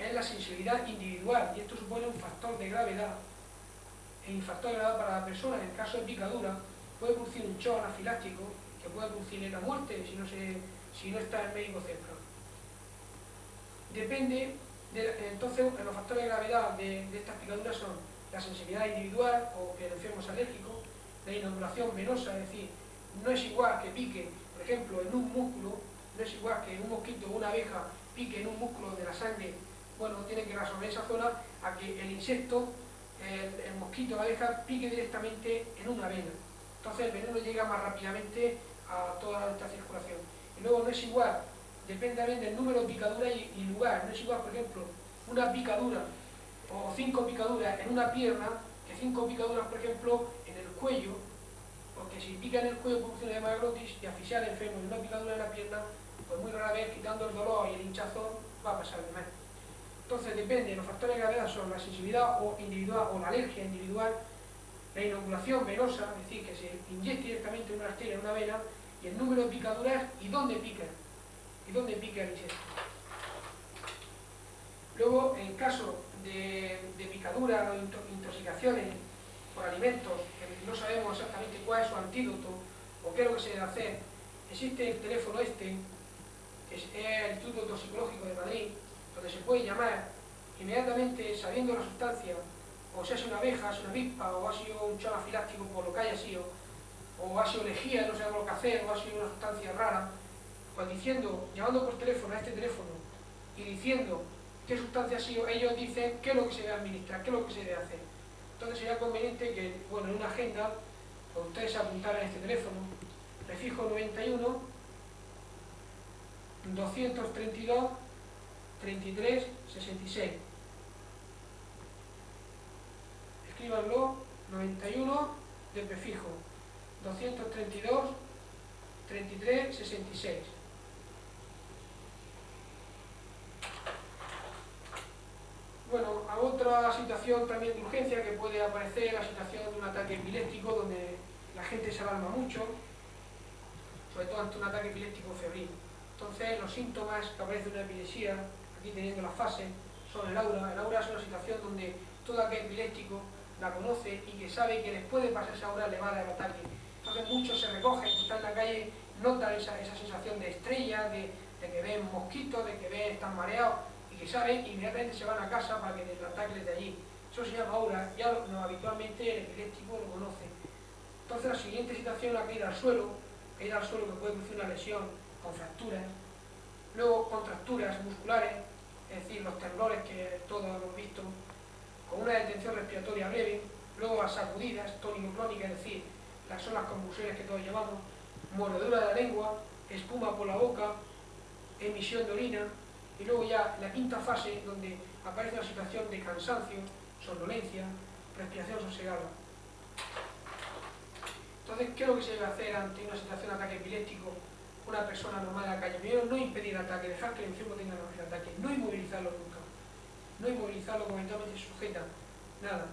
es la sensibilidad individual, y esto supone un factor de gravedad. El factor de gravedad para la persona, en el caso de picadura, puede producir un shock anafiláctico que puede producirle la muerte si no está el médico cerca. Depende, entonces los factores de gravedad de estas picaduras son la sensibilidad individual o que el enfermo es alérgico, la inoculación venosa, es decir, no es igual que pique, por ejemplo, en un músculo, no es igual que un mosquito o una abeja pique en un músculo de la sangre, bueno, tiene que resolver esa zona, a que el insecto, el mosquito, la abeja, pique directamente en una vena. Entonces el veneno llega más rápidamente a toda esta circulación. Y luego no es igual, depende también del número de picaduras y lugar. No es igual, por ejemplo, una picadura o 5 picaduras en una pierna que 5 picaduras, por ejemplo, en el cuello, porque si pica en el cuello por una hematogrotis y asfixiar al enfermo en una picadura en la pierna, pues muy rara vez, quitando el dolor y el hinchazón, va a pasar de mal. Entonces depende, los factores de gravedad son la sensibilidad o individual o la alergia individual, la inoculación venosa, es decir, que se inyecte directamente una arteria en una vena, y el número de picaduras y dónde pica el insecto. Luego, en caso de picaduras o intoxicaciones por alimentos, que no sabemos exactamente cuál es su antídoto o qué es lo que se debe hacer, existe el teléfono que es el Instituto Toxicológico de Madrid, donde se puede llamar inmediatamente sabiendo la sustancia, o si es una abeja, si es una avispa, o ha sido un shock anafiláctico por lo que haya sido, o ha sido lejía, no sabemos lo que hacer, o ha sido una sustancia rara, pues llamando por teléfono a este teléfono y diciendo qué sustancia ha sido, ellos dicen qué es lo que se debe administrar, qué es lo que se debe hacer. Entonces sería conveniente que, bueno, en una agenda, pues ustedes se apuntaran a este teléfono, prefijo 91 232 33 66. Escríbanlo, 91 de prefijo 232 33 66. Bueno, a otra situación también de urgencia que puede aparecer, la situación de un ataque epiléptico donde la gente se alarma mucho, sobre todo ante un ataque epiléptico febril. Entonces, los síntomas que aparecen de una epilepsia, aquí teniendo la fase, son el aura. El aura es una situación donde todo aquel epiléptico la conoce y que sabe que después de pasar esa aura le va a dar el ataque. Entonces, muchos se recogen, están en la calle, notan esa sensación de estrella, de que ven mosquitos, de que ven, están mareados, y que saben, inmediatamente se van a casa para que el ataque les dé allí. Eso se llama aura, ya habitualmente el epiléptico lo conoce. Entonces, la siguiente situación es la caída al suelo que puede producir una lesión con fracturas, luego contracturas musculares, es decir, los temblores que todos hemos visto, con una detención respiratoria breve, luego las sacudidas tónico-clónicas, es decir, son las convulsiones que todos llevamos, mordedura de la lengua, espuma por la boca, emisión de orina, y luego ya la quinta fase, donde aparece una situación de cansancio, somnolencia, respiración sosegada. Entonces, ¿qué es lo que se debe hacer ante una situación de ataque epiléptico? Una persona normal en la calle. Primero, no impedir el ataque, dejar que el enfermo tenga el ataque, no inmovilizarlo nunca. No inmovilizarlo como eventualmente se sujeta, nada.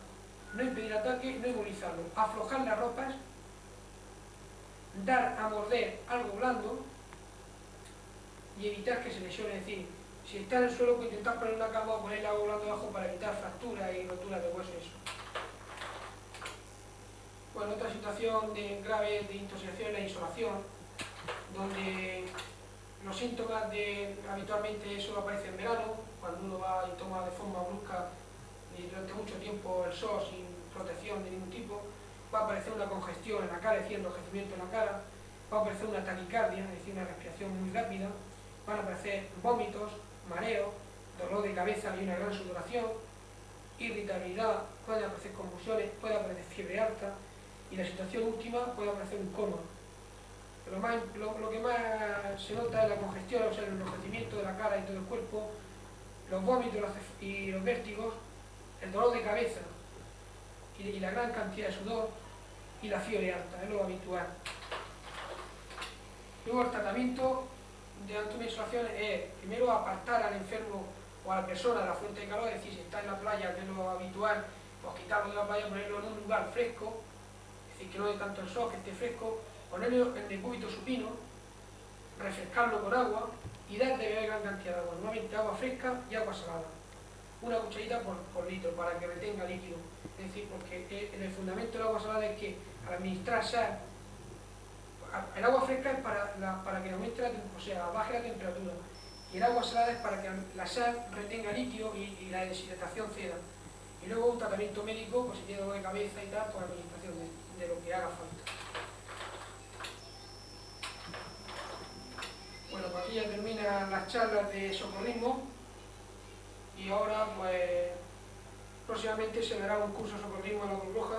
No impedir el ataque, no inmovilizarlo. Aflojar las ropas, dar a morder algo blando y evitar que se lesione. Es decir, si está en el suelo, pues intentar poner una cama o ponerle algo blando abajo para evitar fracturas y roturas de hueso. Eso. Bueno, otra situación grave de intoxicación es la insolación, donde los síntomas habitualmente solo aparecen en verano, cuando uno va y toma de forma brusca y durante mucho tiempo el sol sin protección de ningún tipo, va a aparecer una congestión en la cara, es decir, enrojecimiento en la cara, va a aparecer una taquicardia, es decir, una respiración muy rápida, van a aparecer vómitos, mareo, dolor de cabeza y una gran sudoración, irritabilidad, pueden aparecer convulsiones, puede aparecer fiebre alta, y la situación última puede aparecer un coma. Lo que más se nota es la congestión, o sea, el enrojecimiento de la cara y todo el cuerpo, los vómitos y los vértigos, el dolor de cabeza y la gran cantidad de sudor y la fiebre alta, es lo habitual. Luego el tratamiento ante una insolación es primero apartar al enfermo o a la persona de la fuente de calor, es decir, si está en la playa, que es lo habitual, pues quitarlo de la playa, ponerlo en un lugar fresco, es decir, que no dé tanto el sol, que esté fresco, ponerlo en decúbito supino, refrescarlo con agua y dar de beber gran cantidad de agua, normalmente agua fresca y agua salada. una cucharita por litro para que retenga líquido. Es decir, porque en el fundamento del agua salada es que al administrar sal, el agua fresca es para que aumente o sea, baje la temperatura, y el agua salada es para que la sal retenga líquido y la deshidratación ceda. Y luego un tratamiento médico, pues si tiene dolor de cabeza y tal, pues administración de lo que haga falta. Bueno, pues aquí ya terminan las charlas de socorrismo y ahora pues próximamente se dará un curso de socorrismo en la Cruz Roja